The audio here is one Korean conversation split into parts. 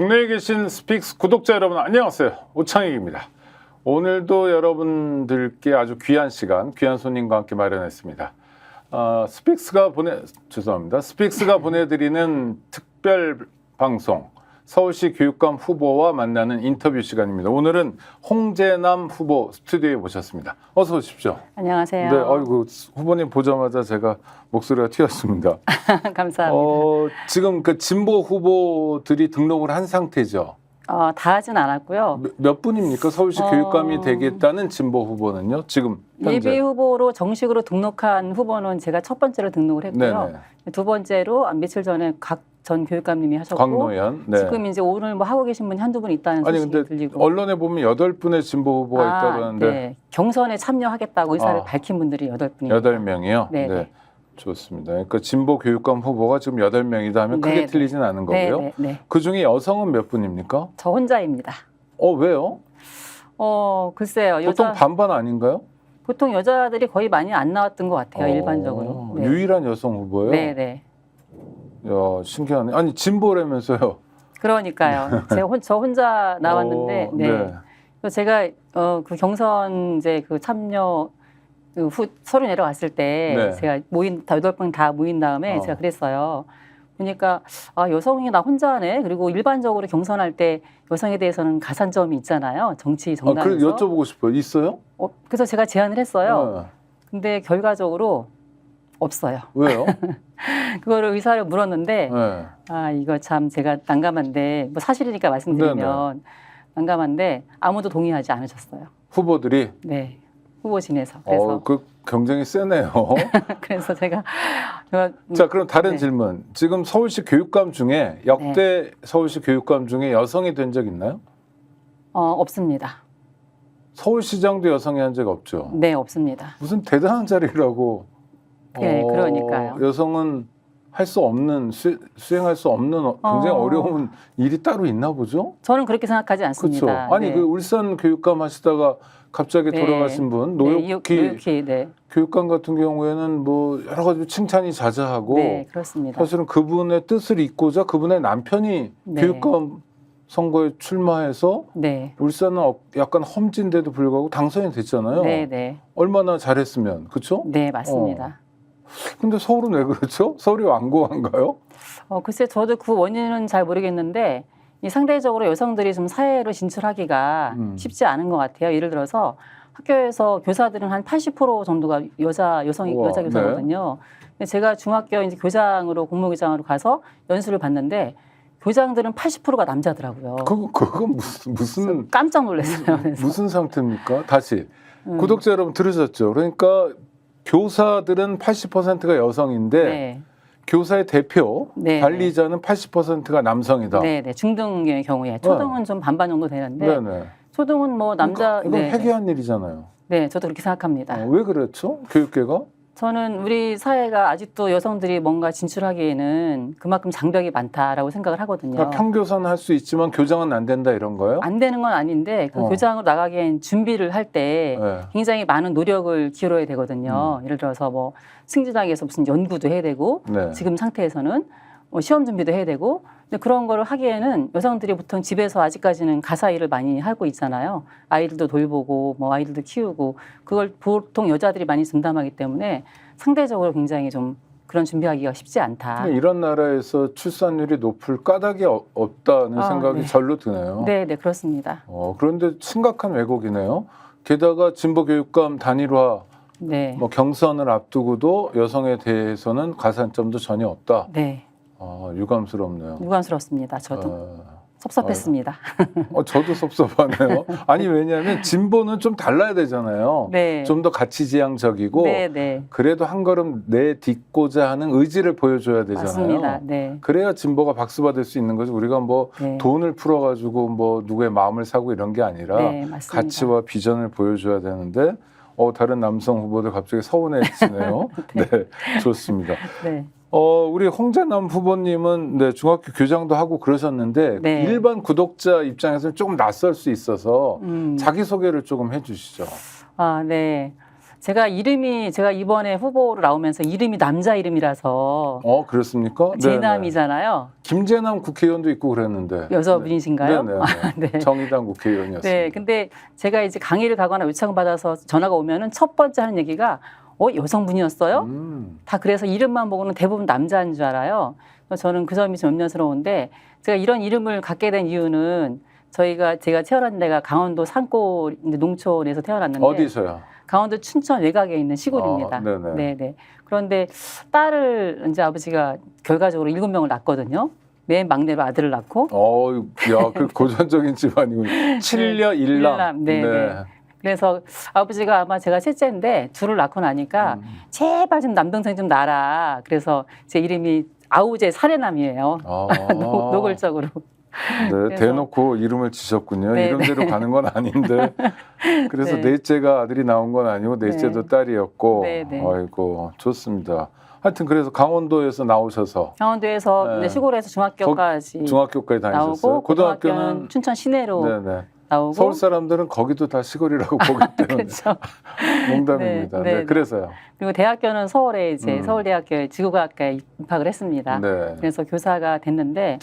국내에 계신 스픽스 구독자 여러분 안녕하세요. 오창익입니다. 오늘도 여러분들께 아주 귀한 시간, 귀한 손님과 함께 마련했습니다. 스픽스가 보내드리는 특별 방송 서울시 교육감 후보와 만나는 인터뷰 시간입니다. 오늘은 홍재남 후보 스튜디오에 모셨습니다. 어서 오십시오. 안녕하세요. 네, 아이고 후보님 보자마자 제가 목소리가 튀었습니다. 감사합니다. 지금 그 진보 후보들이 등록을 한 상태죠. 다 하진 않았고요. 몇 분입니까? 서울시 교육감이 되겠다는 진보 후보는요? 지금 현재. 예비 후보로 정식으로 등록한 후보는 제가 첫 번째로 등록을 했고요. 네네. 두 번째로 며칠 전에 각 전 교육감님이 하셨고 광노현. 네. 지금 이제 오늘 뭐 하고 계신 분이 한두 분 있다는 아니 소식이 근데 들리고. 언론에 보면 8분의 진보 후보가 있다고 하는데 네. 경선에 참여하겠다고 의사를 밝힌 분들이 8분입니다. 8명이요? 네. 좋습니다. 그러니까 진보 교육감 후보가 지금 8명이다 하면 크게 틀리진 않은 거고요. 네. 그중에 여성은 몇 분입니까? 저 혼자입니다. 왜요? 글쎄요. 보통 반반 아닌가요? 보통 여자들이 거의 많이 안 나왔던 것 같아요. 일반적으로. 네. 유일한 여성 후보예요? 네. 야, 신기하네. 아니 진보라면서요. 그러니까요. 저 혼자 나왔는데, 그래서 제가 그 경선 이제 그 참여 서류 내려갔을 때 제가 다 8분 다 모인 다음에 제가 그랬어요. 보니까 여성이 나 혼자 하네. 그리고 일반적으로 경선할 때 여성에 대해서는 가산점이 있잖아요. 정치 정당에서. 그래 여쭤보고 싶어요. 있어요? 그래서 제가 제안을 했어요. 근데 결과적으로 없어요. 왜요? 그거를 의사를 물었는데 이거 참 제가 난감한데 뭐 사실이니까 말씀드리면 난감한데 아무도 동의하지 않으셨어요. 후보들이? 네. 후보진에서. 그래서 그 경쟁이 세네요. 그래서 제가 자, 그럼 다른 질문. 지금 서울시 교육감 중에 역대 서울시 교육감 중에 여성이 된 적 있나요? 없습니다. 서울시장도 여성이 한 적 없죠? 네, 없습니다. 무슨 대단한 자리라고. 네, 그러니까요. 여성은 할 수 없는 수행할 수 없는 굉장히 어려운 일이 따로 있나 보죠? 저는 그렇게 생각하지 않습니다. 그렇죠. 아니 그 울산 교육감 하시다가 갑자기 돌아가신 분 노욕희 교육감 같은 경우에는 뭐 여러 가지 칭찬이 자자하고 그렇습니다. 사실은 그분의 뜻을 잇고자 그분의 남편이 교육감 선거에 출마해서 울산은 약간 험지인데도 불구하고 당선이 됐잖아요. 얼마나 잘했으면 그렇죠? 네, 맞습니다. 근데 서울은 왜 그렇죠? 서울이 완고한가요? 글쎄 저도 그 원인은 잘 모르겠는데 상대적으로 여성들이 좀 사회로 진출하기가 쉽지 않은 것 같아요. 예를 들어서 학교에서 교사들은 한 80% 정도가 여자 교사거든요. 근데 제가 중학교 이제 공무교장으로 가서 연수를 봤는데 교장들은 80%가 남자더라고요. 그건 무슨 깜짝 놀랐어요. 무슨 상태입니까? 다시 구독자 여러분 들으셨죠? 그러니까 교사들은 80%가 여성인데 교사의 대표 관리자는 80%가 남성이다. 중등의 경우에 초등은 좀 반반 정도 되는데 초등은 뭐 남자 이건 회개한 일이잖아요. 네, 저도 그렇게 생각합니다. 왜 그렇죠? 교육계가? 저는 우리 사회가 아직도 여성들이 뭔가 진출하기에는 그만큼 장벽이 많다라고 생각을 하거든요. 그러니까 평교사는 할 수 있지만 교장은 안 된다 이런 거예요? 안 되는 건 아닌데 그 교장으로 나가기엔 준비를 할 때 굉장히 많은 노력을 기울여야 되거든요. 예를 들어서 뭐 승진하기 위해서 무슨 연구도 해야 되고 지금 상태에서는 시험 준비도 해야 되고 근데 그런 거를 하기에는 여성들이 보통 집에서 아직까지는 가사 일을 많이 하고 있잖아요. 아이들도 돌보고 뭐 아이들도 키우고 그걸 보통 여자들이 많이 분담하기 때문에 상대적으로 굉장히 좀 그런 준비하기가 쉽지 않다. 이런 나라에서 출산율이 높을 까닭이 없다는 생각이 절로 드네요. 네, 그렇습니다. 그런데 심각한 왜곡이네요. 게다가 진보 교육감 단일화 뭐 경선을 앞두고도 여성에 대해서는 가산점도 전혀 없다. 유감스럽네요. 유감스럽습니다. 저도 섭섭했습니다. 저도 섭섭하네요. 아니 왜냐하면 진보는 좀 달라야 되잖아요. 좀 더 가치지향적이고 그래도 한 걸음 내딛고자 하는 의지를 보여줘야 되잖아요. 맞습니다. 그래야 진보가 박수받을 수 있는 거죠. 우리가 뭐 돈을 풀어가지고 뭐 누구의 마음을 사고 이런 게 아니라 가치와 비전을 보여줘야 되는데 다른 남성 후보들 갑자기 서운해지네요. 좋습니다. 우리 홍재남 후보님은 중학교 교장도 하고 그러셨는데 일반 구독자 입장에서는 조금 낯설 수 있어서 자기소개를 조금 해주시죠. 제가 이번에 후보로 나오면서 이름이 남자 이름이라서. 그렇습니까? 재남이잖아요. 김재남 국회의원도 있고 그랬는데. 여자분이신가요? 네네. 네. 정의당 국회의원이었습니다. 네. 근데 제가 이제 강의를 가거나 요청을 받아서 전화가 오면은 첫 번째 하는 얘기가 여성분이었어요? 다 그래서 이름만 보고는 대부분 남자인 줄 알아요. 그래서 저는 그 점이 좀 염려스러운데 제가 이런 이름을 갖게 된 이유는 제가 태어난 데가 강원도 산골 농촌에서 태어났는데. 어디서요? 강원도 춘천 외곽에 있는 시골입니다. 네네. 그런데 딸을 이제 아버지가 결과적으로 7명을 낳았거든요. 맨 막내로 아들을 낳고. 그 고전적인 집안이고 7녀 1남. 네. 그래서 아버지가 아마 제가 셋째인데 둘을 낳고 나니까 제발 좀 남동생 좀 낳아라. 그래서 제 이름이 아우제 사례남이에요. 노골적으로. 네, 대놓고 이름을 지셨군요. 네, 이름대로 가는 건 아닌데. 그래서 넷째가 아들이 나온 건 아니고 넷째도 딸이었고. 아이고, 좋습니다. 하여튼 그래서 강원도에서 나오셔서. 강원도에서 이제 시골에서 중학교까지 다니셨어요. 나오고 고등학교는 춘천 시내로 나오고. 서울 사람들은 거기도 다 시골이라고 보기 때문에. 그렇죠. 농담입니다. 네, 그래서요. 그리고 대학교는 서울에 서울대학교에 지구과학과에 입학을 했습니다. 그래서 교사가 됐는데.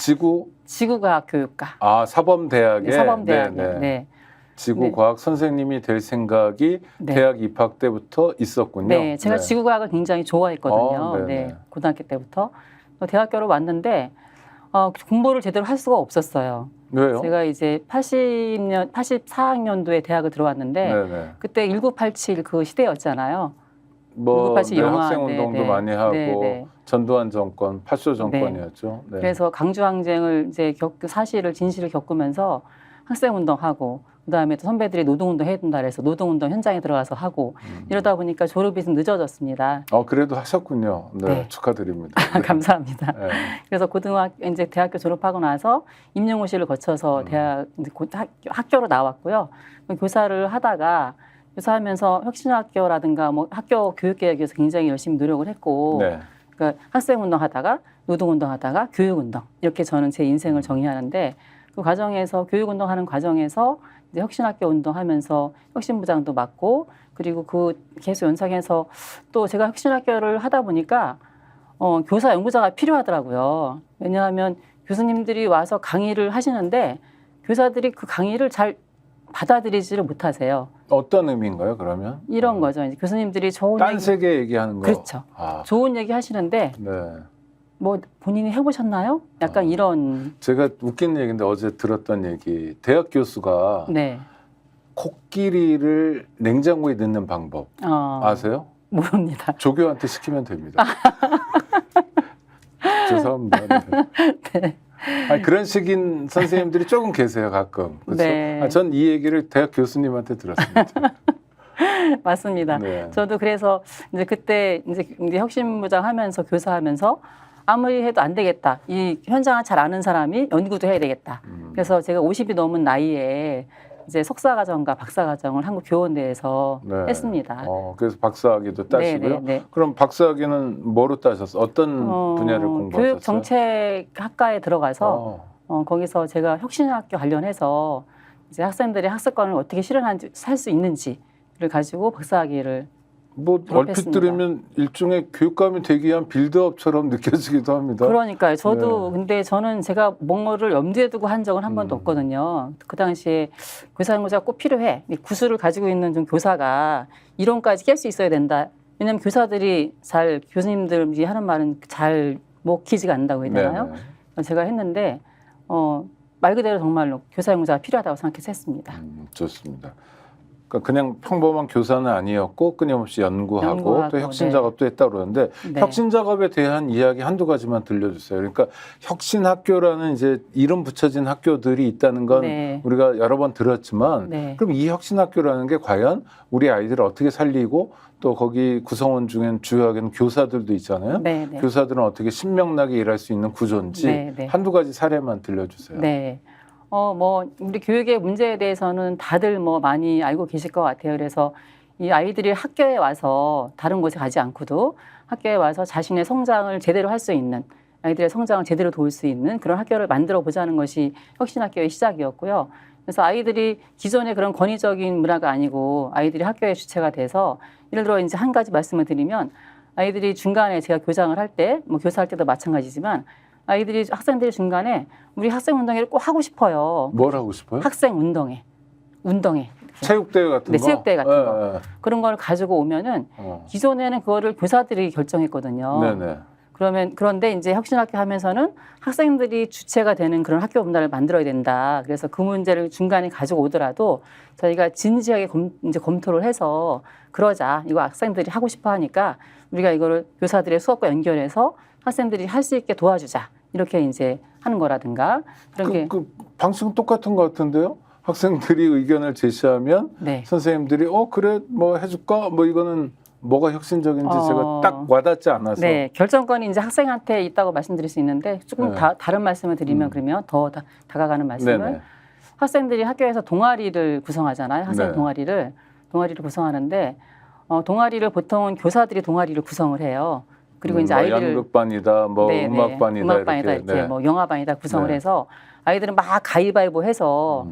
지구과학 교육과. 사범대학에. 사범대학에. 지구과학 선생님이 될 생각이 대학 입학 때부터 있었군요. 네, 제가 지구과학을 굉장히 좋아했거든요. 고등학교 때부터. 대학교로 왔는데 공부를 제대로 할 수가 없었어요. 왜요? 제가 이제 84학년도에 대학을 들어왔는데 그때 1987 그 시대였잖아요. 1987 영화. 학생운동도 많이 하고 전두환 정권, 파쇼 정권이었죠. 그래서 강주항쟁을 이제 진실을 겪으면서 학생운동하고 그다음에 또 선배들이 노동운동 해야 된다 그래서 노동운동 현장에 들어가서 하고 이러다 보니까 졸업이 좀 늦어졌습니다. 그래도 하셨군요. 축하드립니다. 감사합니다. 그래서 이제 대학교 졸업하고 나서 임용고시를 거쳐서 학교로 나왔고요. 교사를 하다가 교사하면서 혁신학교라든가 학교 교육개혁에 위해서 굉장히 열심히 노력을 했고 그러니까 학생운동하다가 노동운동하다가 교육운동 이렇게 저는 제 인생을 정의하는데 그 과정에서 교육운동하는 과정에서 이제 혁신학교 운동하면서 혁신부장도 맡고 그리고 계속 연상해서 또 제가 혁신학교를 하다 보니까 교사 연구자가 필요하더라고요. 왜냐하면 교수님들이 와서 강의를 하시는데 교사들이 그 강의를 잘 받아들이지를 못하세요. 어떤 의미인가요, 그러면? 이런 거죠. 이제 교수님들이 좋은 딴 세계 얘기하는 거. 그렇죠. 좋은 얘기 하시는데 본인이 해보셨나요? 약간 이런. 제가 웃긴 얘기인데 어제 들었던 얘기. 대학 교수가 코끼리를 냉장고에 넣는 방법 아세요? 모릅니다. 조교한테 시키면 됩니다. 죄송합니다. 그런 식인 선생님들이 조금 계세요, 가끔. 그렇죠? 전 이 얘기를 대학 교수님한테 들었습니다. 맞습니다. 저도 그래서 이제 그때 이제 혁신부장 하면서 교사하면서 아무리 해도 안 되겠다. 이 현장을 잘 아는 사람이 연구도 해야 되겠다. 그래서 제가 50이 넘은 나이에 이제 석사과정과 박사과정을 한국교원대에서 했습니다. 그래서 박사학위도 따시고요. 그럼 박사학위는 뭐로 따셨어요? 어떤 분야를 공부하셨어요? 교육정책학과에 들어가서 거기서 제가 혁신학교 관련해서 이제 학생들이 학습관을 어떻게 실현하는지 할 수 있는지를 가지고 박사학위를 얼핏 들으면 일종의 교육감이 되기 위한 빌드업처럼 느껴지기도 합니다. 그러니까요. 저도 근데 저는 제가 뭔가를 염두에 두고 한 적은 한 번도 없거든요. 그 당시에 교사연구자가 꼭 필요해. 구술을 가지고 있는 좀 교사가 이론까지 깰 수 있어야 된다. 왜냐하면 교사들이 교수님들이 하는 말은 잘 먹히지가 않는다고 해야 되나요? 제가 했는데 말 그대로 정말로 교사연구자가 필요하다고 생각해서 했습니다. 좋습니다. 그냥 평범한 교사는 아니었고 끊임없이 연구하고 또 혁신 작업도 했다고 그러는데 혁신 작업에 대한 이야기 한두 가지만 들려주세요. 그러니까 혁신 학교라는 이제 이름 붙여진 학교들이 있다는 건 우리가 여러 번 들었지만 그럼 이 혁신 학교라는 게 과연 우리 아이들을 어떻게 살리고 또 거기 구성원 중엔 주요하게는 교사들도 있잖아요. 교사들은 어떻게 신명나게 일할 수 있는 구조인지 한두 가지 사례만 들려주세요. 우리 교육의 문제에 대해서는 다들 많이 알고 계실 것 같아요. 그래서 이 아이들이 학교에 와서 다른 곳에 가지 않고도 학교에 와서 자신의 성장을 제대로 할 수 있는 아이들의 성장을 제대로 도울 수 있는 그런 학교를 만들어 보자는 것이 혁신학교의 시작이었고요. 그래서 아이들이 기존의 그런 권위적인 문화가 아니고 아이들이 학교의 주체가 돼서 예를 들어 이제 한 가지 말씀을 드리면 아이들이 중간에 제가 교장을 할 때 뭐 교사할 때도 마찬가지지만 학생들이 중간에 우리 학생 운동회를 꼭 하고 싶어요. 뭘 하고 싶어요? 학생 운동회. 체육대회 같은 거? 체육대회 같은 거. 그런 걸 가지고 오면은 기존에는 그거를 교사들이 결정했거든요. 네네. 그런데 이제 혁신학교 하면서는 학생들이 주체가 되는 그런 학교 문화를 만들어야 된다. 그래서 그 문제를 중간에 가지고 오더라도 저희가 진지하게 이제 검토를 해서 그러자. 이거 학생들이 하고 싶어 하니까 우리가 이거를 교사들의 수업과 연결해서 학생들이 할 수 있게 도와주자. 이렇게 이제 하는 거라든가. 그런 게. 방식은 똑같은 것 같은데요? 학생들이 의견을 제시하면 네. 선생님들이 그래 뭐 해줄까? 뭐 이거는 뭐가 혁신적인지 제가 딱 와닿지 않아서. 네, 결정권이 이제 학생한테 있다고 말씀드릴 수 있는데 조금 다른 말씀을 드리면 그러면 더 다가가는 말씀은 네네. 학생들이 학교에서 동아리를 구성하잖아요. 학생 네. 동아리를 구성하는데 동아리를 보통은 교사들이 동아리를 구성을 해요. 그리고 이제 아이들을 연극반이다, 뭐 음악반이다, 이렇게 뭐 영화반이다 구성을 해서 아이들은 막 가위바위보 해서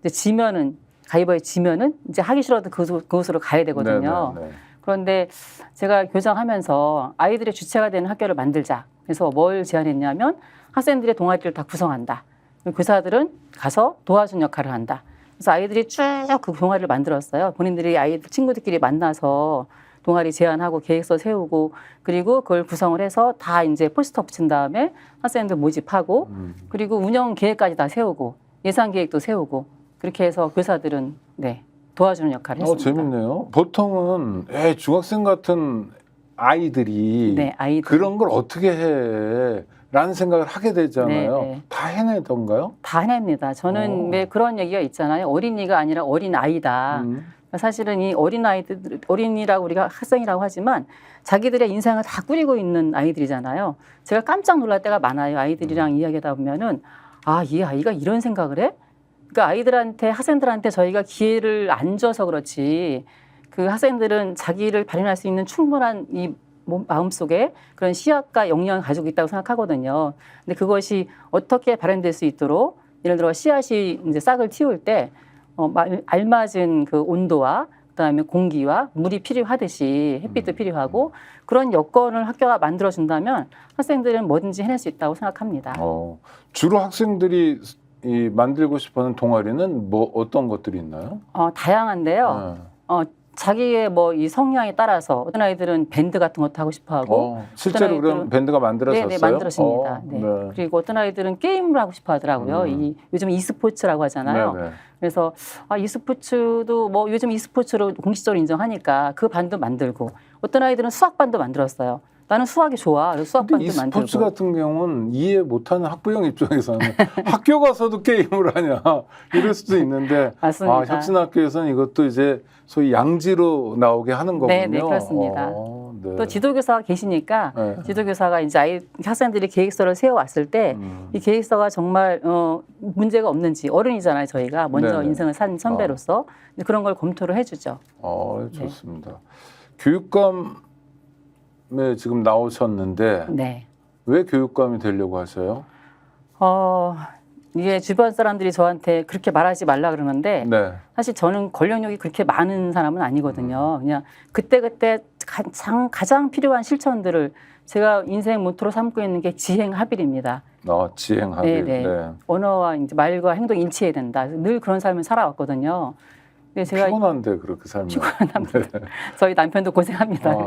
이제 가위바위보 지면은 이제 하기 싫어도 그곳으로 가야 되거든요. 네네. 그런데 제가 교장하면서 아이들의 주체가 되는 학교를 만들자. 그래서 뭘 제안했냐면 학생들의 동아리를 다 구성한다. 교사들은 가서 도와준 역할을 한다. 그래서 아이들이 쭉 그 동아리를 만들었어요. 본인들이 아이들 친구들끼리 만나서 동아리 제안하고 계획서 세우고 그리고 그걸 구성을 해서 다 이제 포스터 붙인 다음에 학생들 모집하고 그리고 운영 계획까지 다 세우고 예산 계획도 세우고 그렇게 해서 교사들은 도와주는 역할을 했습니다. 재밌네요. 보통은 중학생 같은 아이들이 그런 걸 어떻게 해? 라는 생각을 하게 되잖아요. 네. 다 해내던가요? 다 해냅니다. 저는 왜 그런 얘기가 있잖아요. 어린이가 아니라 어린아이다. 사실은 이 어린이라고 우리가 학생이라고 하지만 자기들의 인생을 다 꾸리고 있는 아이들이잖아요. 제가 깜짝 놀랄 때가 많아요. 아이들이랑 이야기하다 보면은 이 아이가 이런 생각을 해? 그러니까 학생들한테 저희가 기회를 안 줘서 그렇지 그 학생들은 자기를 발현할 수 있는 충분한 이 마음속에 그런 씨앗과 역량을 가지고 있다고 생각하거든요. 근데 그것이 어떻게 발현될 수 있도록 예를 들어 씨앗이 이제 싹을 틔울 때 알맞은 그 온도와 그다음에 공기와 물이 필요하듯이 햇빛도 필요하고 그런 여건을 학교가 만들어준다면 학생들은 뭐든지 해낼 수 있다고 생각합니다. 주로 학생들이 만들고 싶어하는 동아리는 어떤 것들이 있나요? 다양한데요. 자기의 이 성향에 따라서 어떤 아이들은 밴드 같은 것도 하고 싶어하고 실제로 그럼 밴드가 만들어졌어요? 네, 만들어집니다. 네. 그리고 어떤 아이들은 게임을 하고 싶어하더라고요. 요즘 e스포츠라고 하잖아요. 네네. 그래서 e스포츠도 요즘 e스포츠로 공식적으로 인정하니까 그 반도 만들고 어떤 아이들은 수학반도 만들었어요. 나는 수학이 좋아. 그래서 수학반도 만들고. e스포츠 같은 경우는 이해 못하는 학부형 입장에서는 학교 가서도 게임을 하냐 이럴 수도 있는데 맞습니다. 혁신학교에서는 이것도 이제 소위 양지로 나오게 하는 거군요. 네, 그렇습니다. 또 지도교사가 계시니까 지도교사가 이제 학생들이 계획서를 세워왔을 때 이 계획서가 정말 문제가 없는지 어른이잖아요. 저희가 먼저 인생을 산 선배로서 그런 걸 검토를 해주죠. 좋습니다. 교육감 지금 나오셨는데 왜 교육감이 되려고 하셔요? 이게 주변 사람들이 저한테 그렇게 말하지 말라 그러는데 사실 저는 권력력이 그렇게 많은 사람은 아니거든요. 그냥 그때그때 가장 필요한 실천들을 제가 인생 모토로 삼고 있는 게 지행합일입니다. 지행합일. 네. 언어와 이제 말과 행동이 일치해야 된다. 늘 그런 삶을 살아왔거든요. 제가 피곤한데 그렇게 살면. 피곤합니다. 저희 남편도 고생합니다.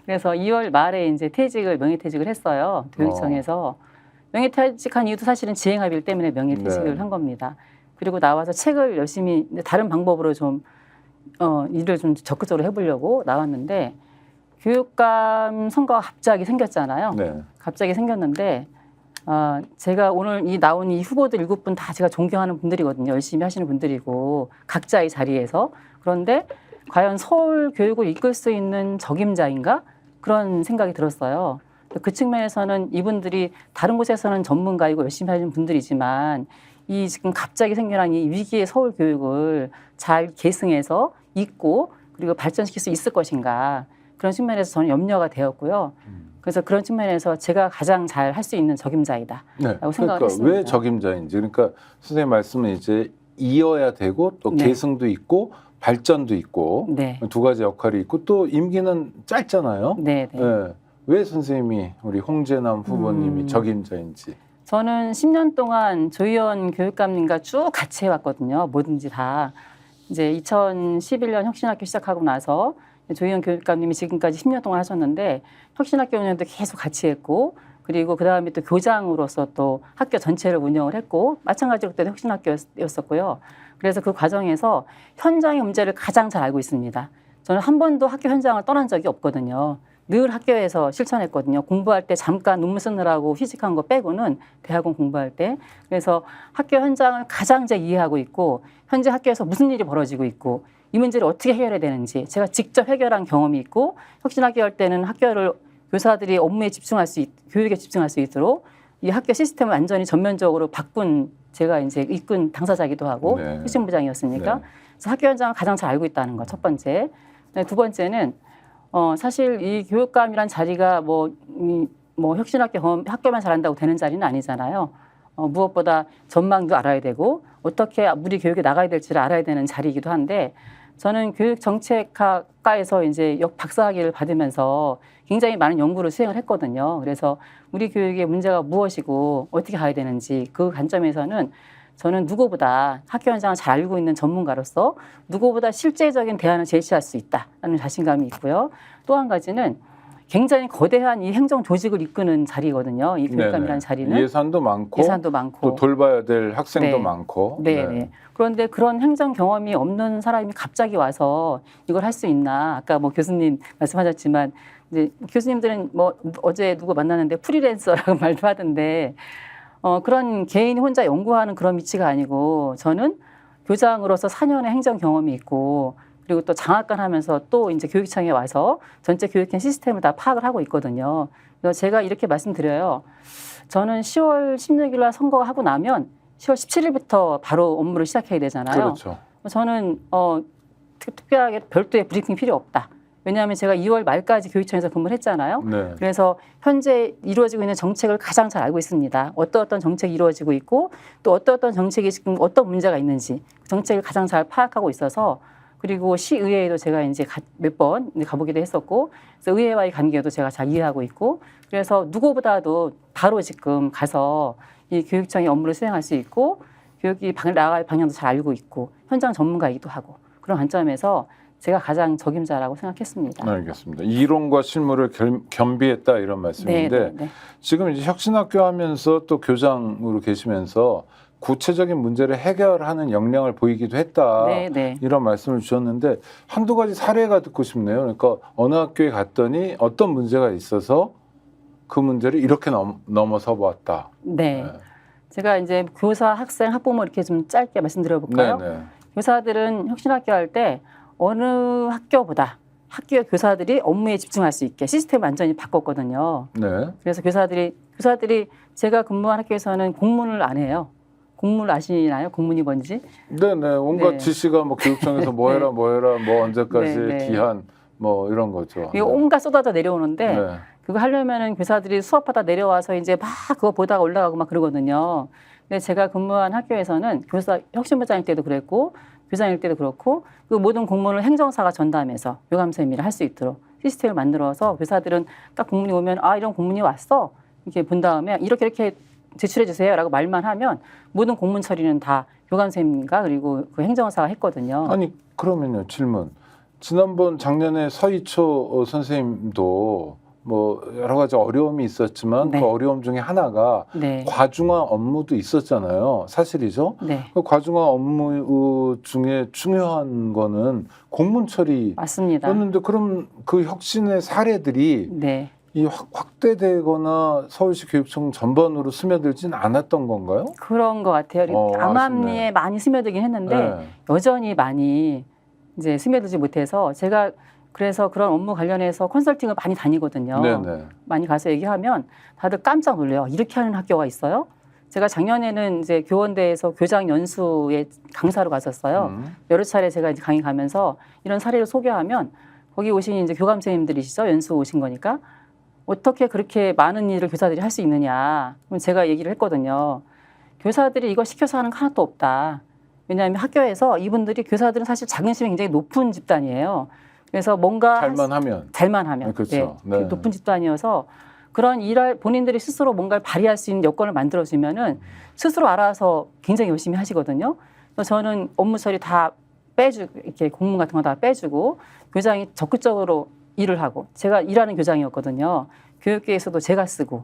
그래서 2월 말에 이제 명예퇴직을 했어요. 교육청에서. 명예퇴직한 이유도 사실은 지행합일 때문에 명예퇴직을 한 겁니다. 그리고 나와서 책을 열심히 다른 방법으로 좀 일을 좀 적극적으로 해보려고 나왔는데 교육감 선거가 갑자기 생겼잖아요. 갑자기 생겼는데 제가 오늘 나온 이 후보들 7분 다 제가 존경하는 분들이거든요. 열심히 하시는 분들이고 각자의 자리에서. 그런데 과연 서울 교육을 이끌 수 있는 적임자인가? 그런 생각이 들었어요. 그 측면에서는 이분들이 다른 곳에서는 전문가이고 열심히 하시는 분들이지만 이 지금 갑자기 생겨난 이 위기의 서울 교육을 잘 계승해서 잇고 그리고 발전시킬 수 있을 것인가. 그런 측면에서 저는 염려가 되었고요. 그래서 그런 측면에서 제가 가장 잘 할 수 있는 적임자이다라고 생각을 했습니다. 왜 적임자인지. 그러니까 선생님 말씀은 이제 이어야 되고 또 네. 계승도 있고 발전도 있고 네. 두 가지 역할이 있고 또 임기는 짧잖아요. 네. 네. 네. 왜 선생님이 우리 홍재남 후보님이 적임자인지. 저는 10년 동안 조희연 교육감님과 쭉 같이 해왔거든요. 뭐든지 다. 이제 2011년 혁신학교 시작하고 나서 조희연 교육감님이 지금까지 10년 동안 하셨는데 혁신학교 운영도 계속 같이 했고 그리고 그다음에 또 교장으로서 또 학교 전체를 운영을 했고 마찬가지로 그때도 혁신학교였었고요. 그래서 그 과정에서 현장의 문제를 가장 잘 알고 있습니다. 저는 한 번도 학교 현장을 떠난 적이 없거든요. 늘 학교에서 실천했거든요. 공부할 때 잠깐 논문 쓰느라고 휴직한 거 빼고는 대학원 공부할 때. 그래서 학교 현장을 가장 잘 이해하고 있고 현재 학교에서 무슨 일이 벌어지고 있고 이 문제를 어떻게 해결해야 되는지 제가 직접 해결한 경험이 있고 혁신학교 할 때는 학교를 교사들이 업무에 집중할 수 교육에 집중할 수 있도록 이 학교 시스템을 완전히 전면적으로 바꾼 제가 이제 이끈 당사자이기도 하고 네. 혁신부장이었으니까 네. 그래서 학교 현장을 가장 잘 알고 있다는 거 첫 번째. 두 번째는 사실 이 교육감이란 자리가 뭐 혁신학교 학교만 잘한다고 되는 자리는 아니잖아요. 무엇보다 전망도 알아야 되고 어떻게 우리 교육에 나가야 될지를 알아야 되는 자리이기도 한데 저는 교육정책학과에서 이제 박사학위를 받으면서 굉장히 많은 연구를 수행을 했거든요. 그래서 우리 교육의 문제가 무엇이고 어떻게 가야 되는지 그 관점에서는 저는 누구보다 학교 현장을 잘 알고 있는 전문가로서 누구보다 실제적인 대안을 제시할 수 있다라는 자신감이 있고요. 또 한 가지는 굉장히 거대한 이 행정 조직을 이끄는 자리거든요. 이 교육감이라는 자리는. 예산도 많고 또 돌봐야 될 학생도 네. 많고. 네. 네. 그런데 그런 행정 경험이 없는 사람이 갑자기 와서 이걸 할 수 있나. 아까 뭐 교수님 말씀하셨지만 이제 교수님들은 뭐 어제 누구 만났는데 프리랜서라고 말도 하던데 그런 개인이 혼자 연구하는 그런 위치가 아니고 저는 교장으로서 4년의 행정 경험이 있고 그리고 또 장학관 하면서 또 이제 교육청에 와서 전체 교육행 시스템을 다 파악을 하고 있거든요. 그래서 제가 이렇게 말씀드려요. 저는 10월 16일 날 선거가 하고 나면 10월 17일부터 바로 업무를 시작해야 되잖아요. 그렇죠. 저는 특별하게 별도의 브리핑 필요 없다. 왜냐하면 제가 2월 말까지 교육청에서 근무를 했잖아요. 네. 그래서 현재 이루어지고 있는 정책을 가장 잘 알고 있습니다. 어떤 정책이 이루어지고 있고 또 어떤 정책이 지금 어떤 문제가 있는지 정책을 가장 잘 파악하고 있어서 그리고 시의회에도 제가 이제 몇 번 가보기도 했었고 그래서 의회와의 관계도 제가 잘 이해하고 있고 그래서 누구보다도 바로 지금 가서 이 교육청의 업무를 수행할 수 있고 교육이 나아갈 방향도 잘 알고 있고 현장 전문가이기도 하고 그런 관점에서 제가 가장 적임자라고 생각했습니다. 알겠습니다. 이론과 실무를 겸비했다 이런 말씀인데 네. 지금 이제 혁신학교 하면서 또 교장으로 계시면서 구체적인 문제를 해결하는 역량을 보이기도 했다. 네. 이런 말씀을 주셨는데 한두 가지 사례가 듣고 싶네요. 그러니까 어느 학교에 갔더니 어떤 문제가 있어서 그 문제를 이렇게 넘어서 보았다. 네. 제가 이제 교사, 학생, 학부모 이렇게 좀 짧게 말씀드려볼까요? 네. 교사들은 혁신학교 할 때 어느 학교보다 학교 교사들이 업무에 집중할 수 있게 시스템을 완전히 바꿨거든요. 네. 그래서 교사들이 제가 근무한 학교에서는 공문을 안 해요. 공문 아시나요? 공문이 뭔지? 네네. 온갖 지시가 뭐 교육청에서 뭐 해라 뭐 언제까지 기한 뭐 이런 거죠. 이거 온갖 쏟아져 내려오는데 그거 하려면은 교사들이 수업하다 내려와서 이제 막 그거 보다가 올라가고 막 그러거든요. 근데 제가 근무한 학교에서는 혁신부장일 때도 그랬고 교장일 때도 그렇고 그 모든 공문을 행정사가 전담해서 교감선생님이 할 수 있도록 시스템을 만들어서 교사들은 딱 공문이 오면 이런 공문이 왔어 이렇게 본 다음에 이렇게 제출해 주세요라고 말만 하면 모든 공문 처리는 다 교감선생님과 그리고 그 행정사가 했거든요. 아니 그러면요 질문. 지난번 작년에 서희초 선생님도 뭐 여러 가지 어려움이 있었지만 그 어려움 중에 하나가 과중화 업무도 있었잖아요. 사실이죠? 그 과중화 업무 중에 중요한 거는 공문 처리. 맞습니다. 였는데 그럼 그 혁신의 사례들이 이 확대되거나 서울시 교육청 전반으로 스며들진 않았던 건가요? 그런 것 같아요. 암암리에 많이 스며들긴 했는데 여전히 많이 이제 스며들지 못해서 제가 그래서 그런 업무 관련해서 컨설팅을 많이 다니거든요. 많이 가서 얘기하면 다들 깜짝 놀래요. 이렇게 하는 학교가 있어요? 제가 작년에는 이제 교원대에서 교장 연수에 강사로 갔었어요. 여러 차례 제가 이제 강의 가면서 이런 사례를 소개하면 거기 오신 이제 교감 선생님들이시죠. 연수 오신 거니까 어떻게 그렇게 많은 일을 교사들이 할 수 있느냐. 그럼 제가 얘기를 했거든요. 교사들이 이거 시켜서 하는 거 하나도 없다. 왜냐하면 학교에서 이분들이 교사들은 사실 자긍심이 굉장히 높은 집단이에요. 그래서 뭔가 잘만 하면 그렇죠. 네. 높은 집단이어서 그런 일할 본인들이 스스로 뭔가를 발휘할 수 있는 여건을 만들어주면은 스스로 알아서 굉장히 열심히 하시거든요. 그래서 저는 업무 처리 다 빼주고 이렇게 공문 같은 거 다 빼주고 교장이 적극적으로 일을 하고 제가 일하는 교장이었거든요. 교육계에서도 제가 쓰고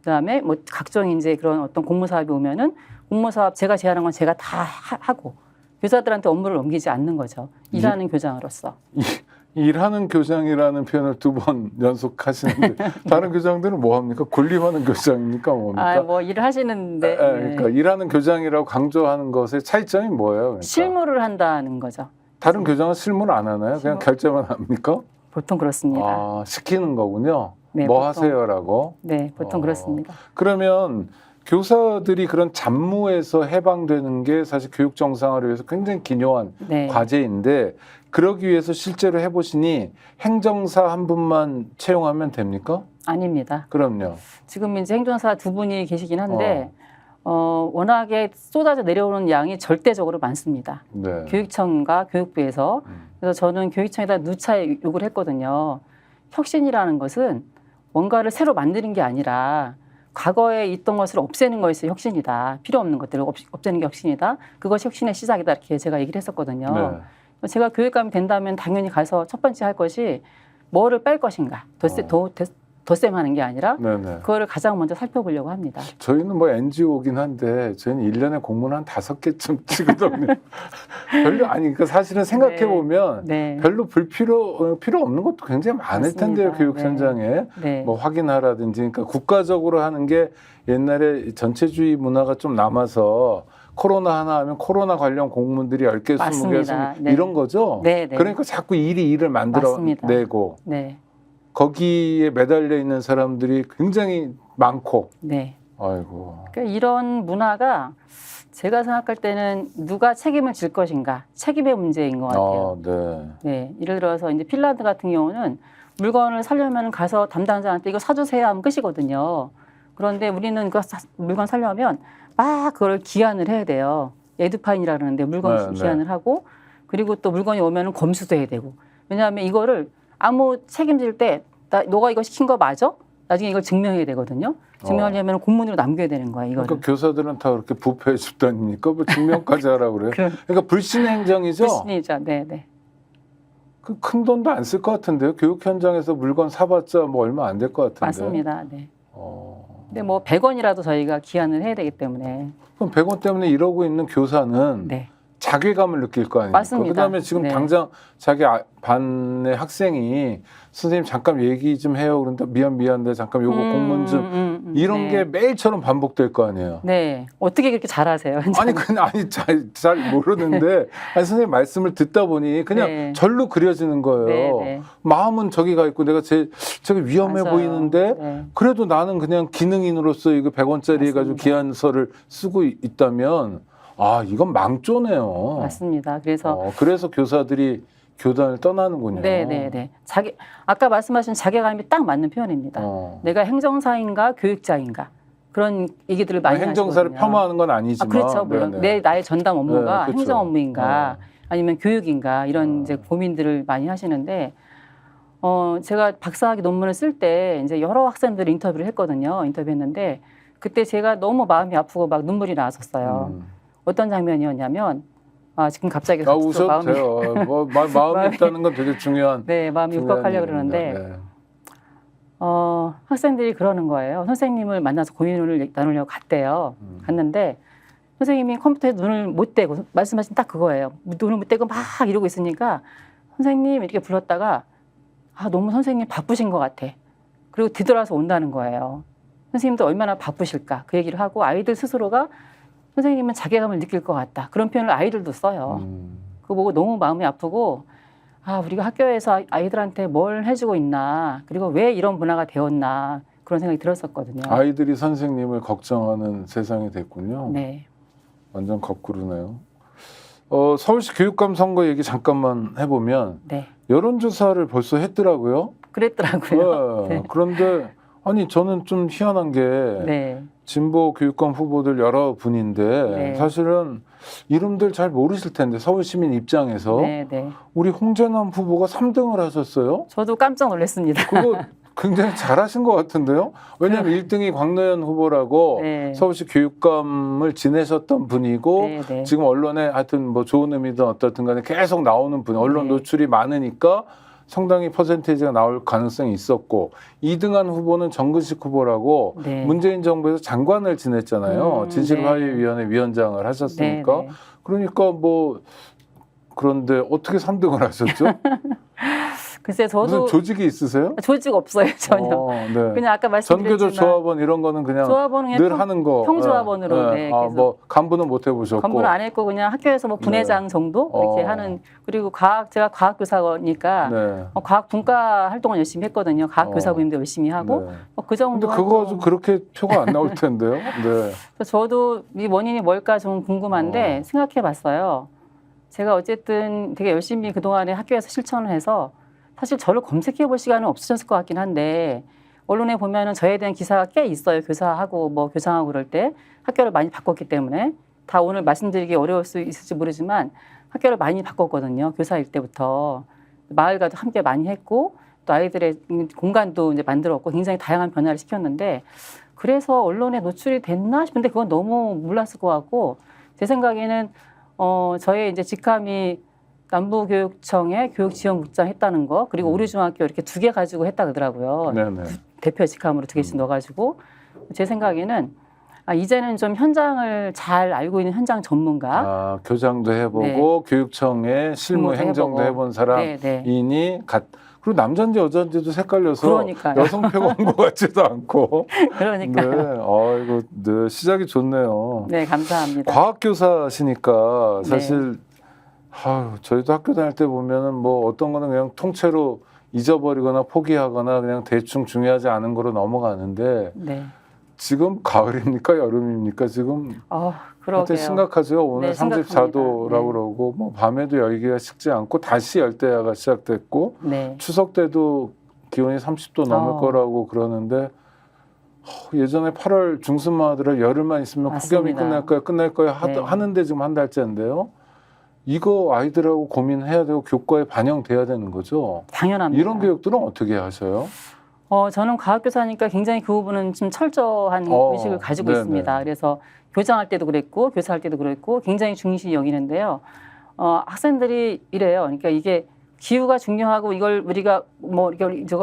그다음에 뭐 각종 이제 그런 어떤 공모 사업이 오면은 공모 사업 제가 제안한 건 제가 다 하고 교사들한테 업무를 넘기지 않는 거죠. 일하는 교장으로서. 일하는 교장이라는 표현을 2번 연속하시는데 다른 교장들은 뭐 합니까? 군림하는 교장입니까? 뭡니까? 뭐 일을 하시는데. 그러니까 일하는 교장이라고 강조하는 것의 차이점이 뭐예요? 그러니까. 실무를 한다는 거죠. 다른 교장은 실무를 안 하나요? 그냥 결제만 합니까? 보통 그렇습니다. 시키는 거군요. 네, 뭐 보통, 하세요라고? 네, 보통 그렇습니다. 그러면 교사들이 그런 잡무에서 해방되는 게 사실 교육 정상화를 위해서 굉장히 기묘한 과제인데 그러기 위해서 실제로 해보시니 행정사 한 분만 채용하면 됩니까? 아닙니다. 그럼요. 지금 이제 행정사 2분이 계시긴 한데 워낙에 쏟아져 내려오는 양이 절대적으로 많습니다. 네. 교육청과 교육부에서. 그래서 저는 교육청에다 누차 요구를 했거든요. 혁신이라는 것은 뭔가를 새로 만드는 게 아니라 과거에 있던 것을 없애는 것이 혁신이다. 필요 없는 것들을 없애는 게 혁신이다. 그것이 혁신의 시작이다. 이렇게 제가 얘기를 했었거든요. 네. 제가 교육감이 된다면 당연히 가서 첫 번째 할 것이 뭐를 뺄 것인가. 덧셈하는 게 아니라 그거를 가장 먼저 살펴보려고 합니다. 저희는 뭐 NGO긴 한데 저희는 1년에 공문 한 5개쯤 치거든요. 별로 그러니까 사실은 생각해 보면 별로 필요 없는 것도 굉장히 많을 텐데요. 교육 현장에 뭐 확인하라든지 그러니까 국가적으로 하는 게 옛날에 전체주의 문화가 좀 남아서 코로나 하나 하면 코로나 관련 공문들이 10개, 20개 이런 거죠. 그러니까 자꾸 일을 만들어내고 거기에 매달려 있는 사람들이 굉장히 많고. 아이고. 그러니까 이런 문화가 제가 생각할 때는 누가 책임을 질 것인가 책임의 문제인 것 같아요. 예를 들어서 이제 핀란드 같은 경우는 물건을 사려면 가서 담당자한테 이거 사주세요 하면 끝이거든요. 그런데 우리는 그 물건 사려면 막 그걸 기한을 해야 돼요. 에듀파인이라 그러는데 물건 기한을 하고 그리고 또 물건이 오면은 검수도 해야 되고. 왜냐하면 이거를 아무 책임질 때 너가 이거 시킨 거 맞아? 나중에 이걸 증명해야 되거든요. 증명하려면 공문으로 남겨야 되는 거야. 이거를. 그러니까 교사들은 다 그렇게 부패 집단입니까? 뭐 증명까지 하라고 그래요? 그러니까 불신 행정이죠? 불신이죠. 네네. 그 큰 돈도 안 쓸 것 같은데요. 교육 현장에서 물건 사봤자 뭐 얼마 안 될 것 같은데. 맞습니다. 네. 근데 뭐 100원이라도 저희가 기한을 해야 되기 때문에. 그럼 100원 때문에 이러고 있는 교사는 자괴감을 느낄 거 아닙니까? 맞습니다. 그다음에 지금 당장 자기 반의 학생이 선생님 잠깐 얘기 좀 해요. 그런데 미안한데 잠깐 요거 공문 좀 이런 게 매일처럼 반복될 거 아니에요. 네. 어떻게 그렇게 잘하세요? 잘 모르는데 선생님 말씀을 듣다 보니 그냥 절로 그려지는 거예요. 마음은 저기 가 있고 내가 저기 위험해 보이는데 그래도 나는 그냥 기능인으로서 이거 100원짜리 해가지고 기한서를 쓰고 있다면 이건 망조네요. 맞습니다. 그래서 교사들이 교단을 떠나는군요. 네네네. 아까 말씀하신 자괴감이 딱 맞는 표현입니다. 내가 행정사인가 교육자인가 그런 얘기들을 많이 하시거든요. 행정사를 겸하는 건 아니지만. 그렇죠. 물론 나의 전담 업무가 그렇죠. 행정 업무인가 아니면 교육인가 이런 이제 고민들을 많이 하시는데 제가 박사학위 논문을 쓸 때 이제 여러 학생들 인터뷰를 했거든요. 인터뷰했는데 그때 제가 너무 마음이 아프고 막 눈물이 나왔었어요. 어떤 장면이었냐면 지금 갑자기 웃어도 돼요. 마음이 있다는 건 되게 중요한. 마음이 울컥하려고 그러는데 학생들이 그러는 거예요. 선생님을 만나서 고민을 나누려고 갔대요. 갔는데 선생님이 컴퓨터에 눈을 못 떼고 말씀하신 딱 그거예요. 눈을 못 떼고 막 이러고 있으니까 선생님 이렇게 불렀다가 너무 선생님 바쁘신 것 같아. 그리고 뒤돌아서 온다는 거예요. 선생님도 얼마나 바쁘실까 그 얘기를 하고 아이들 스스로가 선생님은 자괴감을 느낄 것 같다. 그런 표현을 아이들도 써요. 그거 보고 너무 마음이 아프고 우리가 학교에서 아이들한테 뭘 해주고 있나 그리고 왜 이런 문화가 되었나 그런 생각이 들었었거든요. 아이들이 선생님을 걱정하는 세상이 됐군요. 네. 완전 거꾸로네요. 서울시 교육감 선거 얘기 잠깐만 해보면 여론조사를 벌써 했더라고요. 그랬더라고요. 그런데 아니 저는 좀 희한한 게 네. 진보 교육감 후보들 여러 분인데 네. 사실은 이름들 잘 모르실 텐데 서울 시민 입장에서 네, 네. 우리 홍재남 후보가 3등을 하셨어요. 저도 깜짝 놀랐습니다. 그거 굉장히 잘하신 것 같은데요. 왜냐하면 1등이 광노현 후보라고 네. 서울시 교육감을 지내셨던 분이고 네, 네. 지금 언론에 하여튼 뭐 좋은 의미든 어떻든 간에 계속 나오는 분, 언론 네. 노출이 많으니까 상당히 퍼센테이지가 나올 가능성이 있었고 2등한 후보는 정근식 후보라고 네. 문재인 정부에서 장관을 지냈잖아요. 진실화해위원회 위원장을 하셨으니까. 네, 네. 그러니까 뭐 그런데 어떻게 3등을 하셨죠? 글쎄 저도 무슨 조직이 있으세요? 조직 없어요 전혀. 네. 그냥 아까 말씀드렸지만 전교조 조합원 이런 거는 그냥 조합원은 늘 하는 거. 평조합원으로 네, 뭐 간부는 못 해보셨고. 간부는 안 했고 그냥 학교에서 뭐 분회장 정도 이렇게 하는. 그리고 제가 과학교사니까 네. 과학 분과 활동을 열심히 했거든요. 과학교사부님도 열심히 하고 그 정도. 근데 그거 가지고 그렇게 표가 안 나올 텐데요. 네. 저도 이 원인이 뭘까 좀 궁금한데 생각해봤어요. 제가 어쨌든 되게 열심히 그동안에 학교에서 실천을 해서 사실 저를 검색해 볼 시간은 없으셨을 것 같긴 한데 언론에 보면은 저에 대한 기사가 꽤 있어요. 교사하고 뭐 교장하고 그럴 때 학교를 많이 바꿨기 때문에 다 오늘 말씀드리기 어려울 수 있을지 모르지만 학교를 많이 바꿨거든요. 교사일 때부터 마을과도 함께 많이 했고 또 아이들의 공간도 이제 만들었고 굉장히 다양한 변화를 시켰는데 그래서 언론에 노출이 됐나 싶은데 그건 너무 몰랐을 것 같고 제 생각에는 저의 이제 직함이 남부교육청에 교육지원국장 했다는 거 그리고 오류중학교 이렇게 2개 가지고 했다 그러더라고요. 네네. 대표 직함으로 2개씩 넣어가지고 제 생각에는 이제는 좀 현장을 잘 알고 있는 현장 전문가. 교장도 해보고 교육청에 실무 행정도 해본 사람이니 그리고 남자인지 여자인지도 헷갈려서 그러니까요. 여성표가 온 것 같지도 않고. 그러니까요. 네. 이거 네, 시작이 좋네요. 네, 감사합니다. 과학교사시니까 사실 저희도 학교 다닐 때 보면은 뭐 어떤 거는 그냥 통째로 잊어버리거나 포기하거나 그냥 대충 중요하지 않은 거로 넘어가는데 지금 가을입니까 여름입니까 지금? 그러게요. 심각하죠. 오늘 34도라고 그러고 뭐 밤에도 열기가 식지 않고 다시 열대야가 시작됐고 추석 때도 기온이 30도 넘을 거라고 그러는데 예전에 8월 중순마들은 열흘만 있으면 폭염이 끝날 거야 하는데 지금 한 달째인데요. 이거 아이들하고 고민해야 되고 교과에 반영돼야 되는 거죠. 당연합니다. 이런 교육들은 어떻게 하셔요? 저는 과학교사니까 굉장히 그 부분은 좀 철저한 의식을 가지고 있습니다. 그래서 교장할 때도 그랬고 교사할 때도 그랬고 굉장히 중시 여기는데요. 학생들이 이래요. 그러니까 이게 기후가 중요하고 이걸 우리가 뭐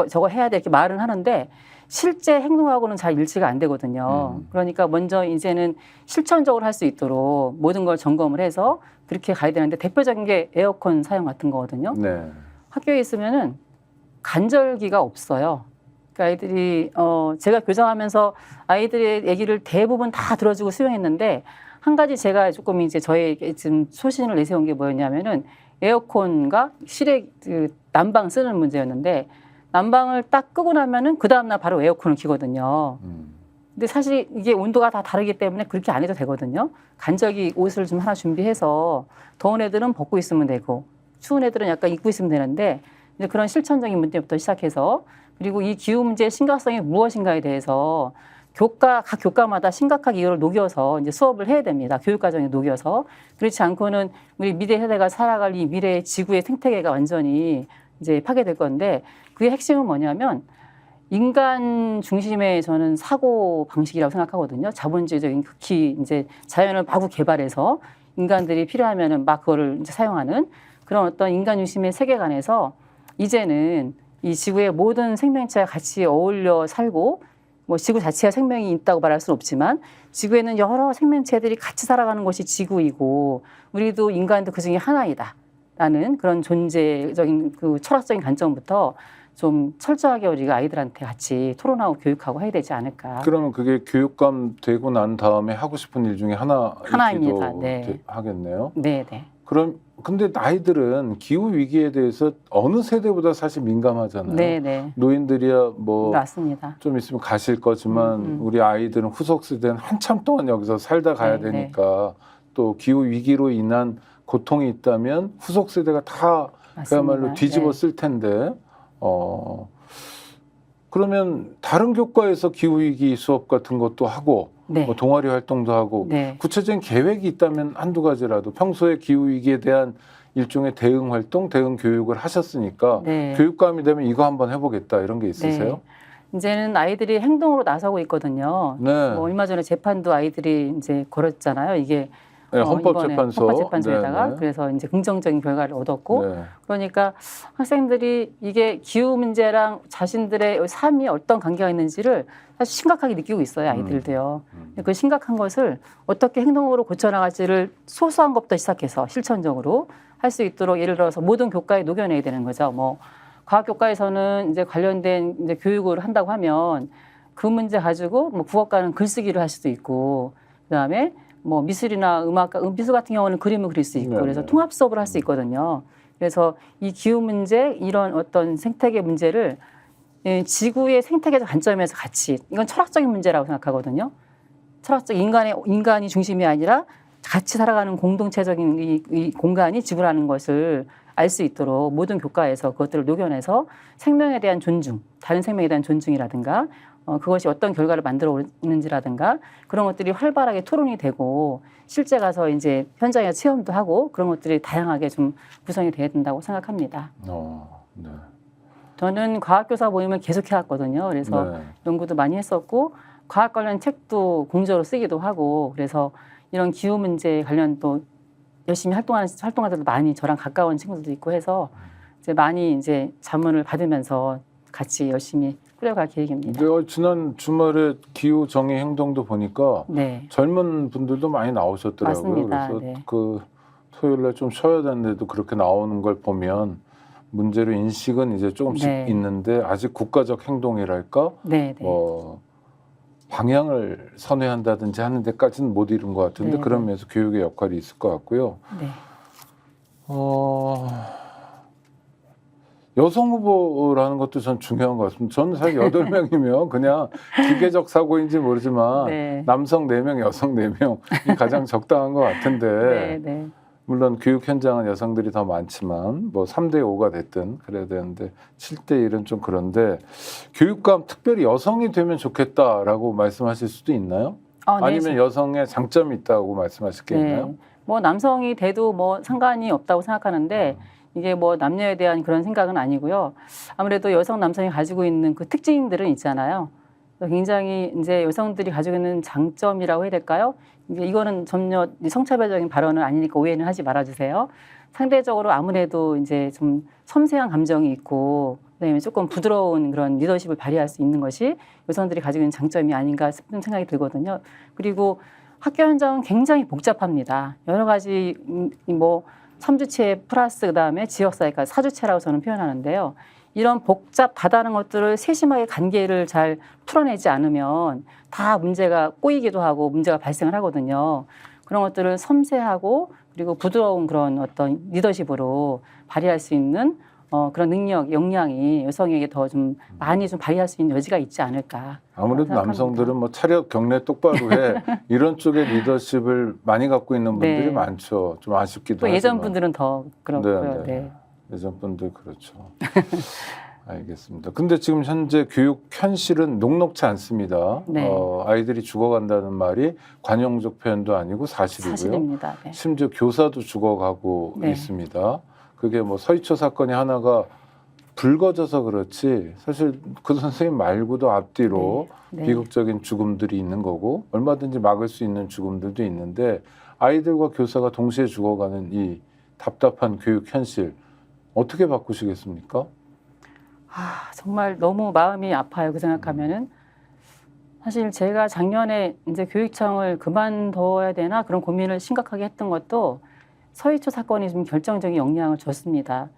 저거 해야 돼 이렇게 말은 하는데 실제 행동하고는 잘 일치가 안 되거든요. 그러니까 먼저 이제는 실천적으로 할 수 있도록 모든 걸 점검을 해서 그렇게 가야 되는데 대표적인 게 에어컨 사용 같은 거거든요. 학교에 있으면은 간절기가 없어요. 그러니까 아이들이 제가 교장하면서 아이들의 얘기를 대부분 다 들어주고 수용했는데 한 가지 제가 조금 이제 저에게 지금 소신을 내세운 게 뭐였냐면은 에어컨과 실외 난방 쓰는 문제였는데 난방을 딱 끄고 나면은 그 다음날 바로 에어컨을 켜거든요. 근데 사실 이게 온도가 다 다르기 때문에 그렇게 안 해도 되거든요. 간절기 옷을 좀 하나 준비해서 더운 애들은 벗고 있으면 되고 추운 애들은 약간 입고 있으면 되는데 이제 그런 실천적인 문제부터 시작해서 그리고 이 기후 문제의 심각성이 무엇인가에 대해서 각 교과마다 심각하게 이걸 녹여서 이제 수업을 해야 됩니다. 교육과정에 녹여서. 그렇지 않고는 우리 미래 세대가 살아갈 이 미래의 지구의 생태계가 완전히 이제 파괴될 건데 그게 핵심은 뭐냐면 인간 중심의 저는 사고 방식이라고 생각하거든요. 자본주의적인 극히 이제 자연을 마구 개발해서 인간들이 필요하면은 막 그거를 이제 사용하는 그런 어떤 인간 중심의 세계관에서 이제는 이 지구의 모든 생명체와 같이 어울려 살고 뭐 지구 자체가 생명이 있다고 말할 수는 없지만 지구에는 여러 생명체들이 같이 살아가는 것이 지구이고 우리도 인간도 그중에 하나이다라는 그런 존재적인 그 철학적인 관점부터 좀 철저하게 우리가 아이들한테 같이 토론하고 교육하고 해야 되지 않을까. 그러면 그게 교육감 되고 난 다음에 하고 싶은 일 중에 하나입니다. 하겠네요. 네. 그럼 근데 아이들은 기후 위기에 대해서 어느 세대보다 사실 민감하잖아요. 네. 노인들이야 뭐 맞습니다. 좀 있으면 가실 거지만 우리 아이들은 후속 세대는 한참 동안 여기서 살다 가야 되니까 또 기후 위기로 인한 고통이 있다면 후속 세대가 다 그야말로 뒤집어 쓸 텐데 그러면 다른 교과에서 기후위기 수업 같은 것도 하고 네. 뭐 동아리 활동도 하고 네. 구체적인 계획이 있다면 한두 가지라도 평소에 기후위기에 대한 일종의 대응 활동, 대응 교육을 하셨으니까 네. 교육감이 되면 이거 한번 해보겠다 이런 게 있으세요? 네. 이제는 아이들이 행동으로 나서고 있거든요. 네. 뭐 얼마 전에 재판도 아이들이 이제 걸었잖아요. 이게 네, 헌법재판소. 헌법재판소에다가 네, 네. 그래서 이제 긍정적인 결과를 얻었고 네. 그러니까 학생들이 이게 기후 문제랑 자신들의 삶이 어떤 관계가 있는지를 사실 심각하게 느끼고 있어요. 아이들도요. 그 심각한 것을 어떻게 행동으로 고쳐나갈지를 소소한 것부터 시작해서 실천적으로 할 수 있도록 예를 들어서 모든 교과에 녹여내야 되는 거죠. 뭐 과학 교과에서는 이제 관련된 이제 교육을 한다고 하면 그 문제 가지고 뭐 국어과는 글쓰기를 할 수도 있고 그다음에 뭐 미술이나 음악, 미술 같은 경우는 그림을 그릴 수 있고 그래서 통합 수업을 할 수 있거든요. 그래서 이 기후 문제 이런 어떤 생태계 문제를 지구의 생태계적 관점에서 같이 이건 철학적인 문제라고 생각하거든요. 철학적 인간이 중심이 아니라 같이 살아가는 공동체적인 이 공간이 지구라는 것을 알 수 있도록 모든 교과에서 그것들을 녹여내서 생명에 대한 존중, 다른 생명에 대한 존중이라든가 그것이 어떤 결과를 만들어 오는지라든가 그런 것들이 활발하게 토론이 되고 실제 가서 이제 현장에 체험도 하고 그런 것들이 다양하게 좀 구성이 돼야 된다고 생각합니다. 네. 저는 과학교사 모임을 계속 해왔거든요. 그래서 네. 연구도 많이 했었고 과학 관련 책도 공저로 쓰기도 하고 그래서 이런 기후 문제 관련 또 열심히 활동하들도 많이 저랑 가까운 친구들도 있고 해서 이제 많이 이제 자문을 받으면서 같이 열심히 꾸려갈 계획입니다. 근데 지난 주말에 기후 정의 행동도 보니까 네. 젊은 분들도 많이 나오셨더라고요. 맞습니다. 그래서 네. 그 토요일날 좀 쉬어야 되는데도 그렇게 나오는 걸 보면 문제로 인식은 이제 조금씩 네. 있는데 아직 국가적 행동이랄까 네. 네. 뭐 방향을 선회한다든지 하는 데까지는 못 이룬 것 같은데 네. 그런 면에서 교육의 역할이 있을 것 같고요. 네. 여성 후보라는 것도 전 중요한 것 같습니다. 저는 사실 8명이면 그냥 기계적 사고인지 모르지만 네. 남성 4명, 여성 4명이 가장 적당한 것 같은데 네. 네. 물론 교육 현장은 여성들이 더 많지만 뭐 3대 5가 됐든 그래야 되는데 7대 1은 좀 그런데 교육감 특별히 여성이 되면 좋겠다라고 말씀하실 수도 있나요? 네. 아니면 여성의 장점이 있다고 말씀하실 게 있나요? 뭐 남성이 돼도 뭐 상관이 없다고 생각하는데 이게 뭐 남녀에 대한 그런 생각은 아니고요. 아무래도 여성 남성이 가지고 있는 그 특징들은 있잖아요. 굉장히 이제 여성들이 가지고 있는 장점이라고 해야 될까요? 이거는 전혀 성차별적인 발언은 아니니까 오해는 하지 말아주세요. 상대적으로 아무래도 이제 좀 섬세한 감정이 있고 그다음에 조금 부드러운 그런 리더십을 발휘할 수 있는 것이 여성들이 가지고 있는 장점이 아닌가 싶은 생각이 들거든요. 그리고 학교 현장은 굉장히 복잡합니다. 여러 가지 뭐 3주체 플러스 그다음에 지역사회까지 4주체라고 저는 표현하는데요. 이런 복잡하다는 것들을 세심하게 관계를 잘 풀어내지 않으면 다 문제가 꼬이기도 하고 문제가 발생을 하거든요. 그런 것들을 섬세하고 그리고 부드러운 그런 어떤 리더십으로 발휘할 수 있는 그런 능력, 역량이 여성에게 더 좀 많이 좀 발휘할 수 있는 여지가 있지 않을까. 아무래도 생각합니다. 남성들은 뭐 차렷 경례 똑바로 해 이런 쪽의 리더십을 많이 갖고 있는 분들이 네. 많죠. 좀 아쉽기도 또 하지만. 예전 분들은 더 그렇고요. 네. 예전 분들 그렇죠. 알겠습니다. 근데 지금 현재 교육 현실은 녹록지 않습니다. 네. 아이들이 죽어간다는 말이 관용적 표현도 아니고 사실이고요. 사실입니다. 네. 심지어 교사도 죽어가고 네. 있습니다. 그게 뭐 서희초 사건이 하나가 불거져서 그렇지 사실 그 선생님 말고도 앞뒤로 네. 비극적인 죽음들이 있는 거고 얼마든지 막을 수 있는 죽음들도 있는데 아이들과 교사가 동시에 죽어가는 이 답답한 교육 현실 어떻게 바꾸시겠습니까? 정말 너무 마음이 아파요. 그 생각하면은 사실 제가 작년에 이제 교육청을 그만둬야 되나 그런 고민을 심각하게 했던 것도 서희초 사건이 좀 결정적인 영향을 줬습니다.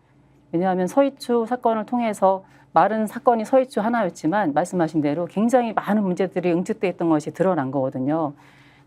왜냐하면 서희초 사건을 통해서 말은 사건이 서희초 하나였지만 말씀하신 대로 굉장히 많은 문제들이 응축돼 있던 것이 드러난 거거든요.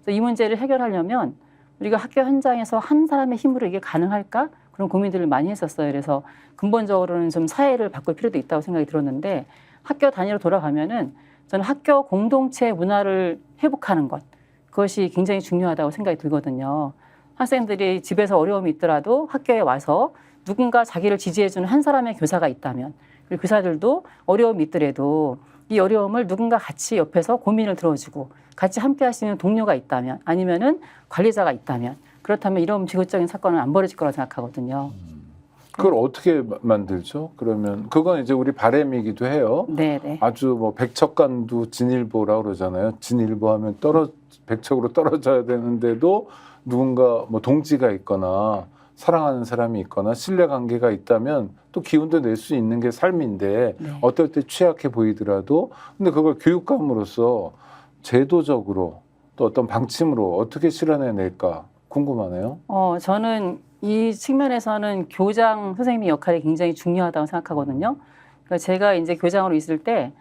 그래서 이 문제를 해결하려면 우리가 학교 현장에서 한 사람의 힘으로 이게 가능할까? 그런 고민들을 많이 했었어요. 그래서 근본적으로는 좀 사회를 바꿀 필요도 있다고 생각이 들었는데 학교 단위로 돌아가면은 저는 학교 공동체 문화를 회복하는 것 그것이 굉장히 중요하다고 생각이 들거든요. 학생들이 집에서 어려움이 있더라도 학교에 와서 누군가 자기를 지지해주는 한 사람의 교사가 있다면 그리고 교사들도 어려움이 있더라도 이 어려움을 누군가 같이 옆에서 고민을 들어주고 같이 함께 할 수 있는 동료가 있다면 아니면은 관리자가 있다면 그렇다면 이런 비극적인 사건은 안 벌어질 거라고 생각하거든요. 그걸 어떻게 만들죠? 그러면 그건 이제 우리 바람이기도 해요. 네네. 아주 뭐 백척간두 진일보라고 그러잖아요. 진일보 하면 백척으로 떨어져야 되는데도 누군가 뭐 동지가 있거나 사랑하는 사람이 있거나 신뢰관계가 있다면 또 기운도 낼 수 있는 게 삶인데 네. 어떨 때 취약해 보이더라도 근데 그걸 교육감으로서 제도적으로 또 어떤 방침으로 어떻게 실현해낼까 궁금하네요. 저는 이 측면에서는 교장 선생님의 역할이 굉장히 중요하다고 생각하거든요. 그러니까 제가 이제 교장으로 있을 때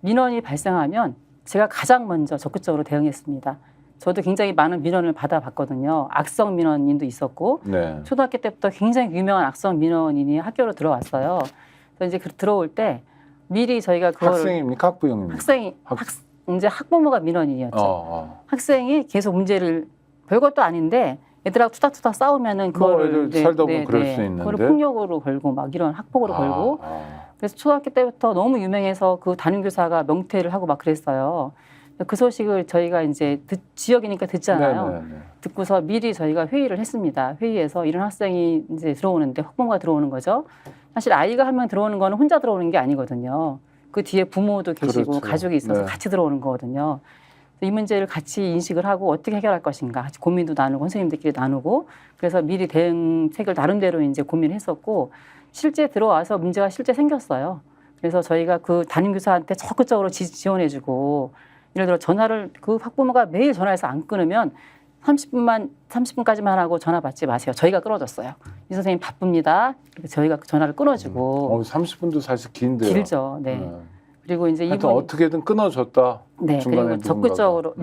민원이 발생하면 제가 가장 먼저 적극적으로 대응했습니다. 저도 굉장히 많은 민원을 받아봤거든요. 악성 민원인도 있었고 네. 초등학교 때부터 굉장히 유명한 악성 민원인이 학교로 들어왔어요. 그래서 이제 들어올 때 미리 저희가 그걸 학생입니까? 학부형입니까? 학생이 이제 학부모가 민원인이었죠. 학생이 계속 문제를 별것도 아닌데 애들하고 투닥투닥 싸우면은 그거를 애들 살다 보면 그럴 수 있는데 그걸 폭력으로 걸고 막 이런 학폭으로 걸고 그래서 초등학교 때부터 너무 유명해서 그 담임교사가 명퇴를 하고 막 그랬어요. 그 소식을 저희가 이제 지역이니까 듣잖아요. 네네네. 듣고서 미리 저희가 회의를 했습니다. 회의에서 이런 학생이 이제 들어오는데 학부모가 들어오는 거죠. 사실 아이가 한 명 들어오는 거는 혼자 들어오는 게 아니거든요. 그 뒤에 부모도 계시고 그렇죠. 가족이 있어서 네. 같이 들어오는 거거든요. 이 문제를 같이 인식을 하고 어떻게 해결할 것인가 같이 고민도 나누고 선생님들끼리 나누고 그래서 미리 대응책을 나름대로 이제 고민했었고 실제 들어와서 문제가 실제 생겼어요. 그래서 저희가 그 담임교사한테 적극적으로 지원해주고 예를 들어 전화를 그 학부모가 매일 전화해서 안 끊으면 30분까지만 하고 전화 받지 마세요. 저희가 끊어줬어요. 이 선생님 바쁩니다. 저희가 전화를 끊어주고. 30분도 사실 긴데요. 길죠. 네. 그리고 이제 이분 어떻게든 끊어줬다. 네. 그리고 적극적으로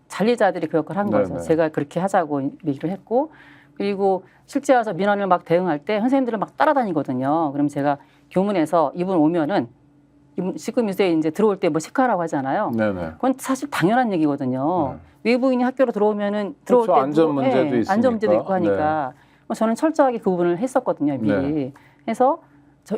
관리자들이 그 역할을 한 거죠. 네네. 제가 그렇게 하자고 얘기를 했고 그리고 실제 와서 민원을 막 대응할 때 선생님들은 막 따라다니거든요. 그럼 제가 교문에서 이분 오면은 지금 요새 이제 들어올 때 뭐 체크하라고 하잖아요. 네네. 그건 사실 당연한 얘기거든요. 외부인이 학교로 들어오면은 들어올 그렇죠. 때 안전 문제도 있으니까. 안전 문제도 있고 하니까 저는 철저하게 그 부분을 했었거든요. 미리 해서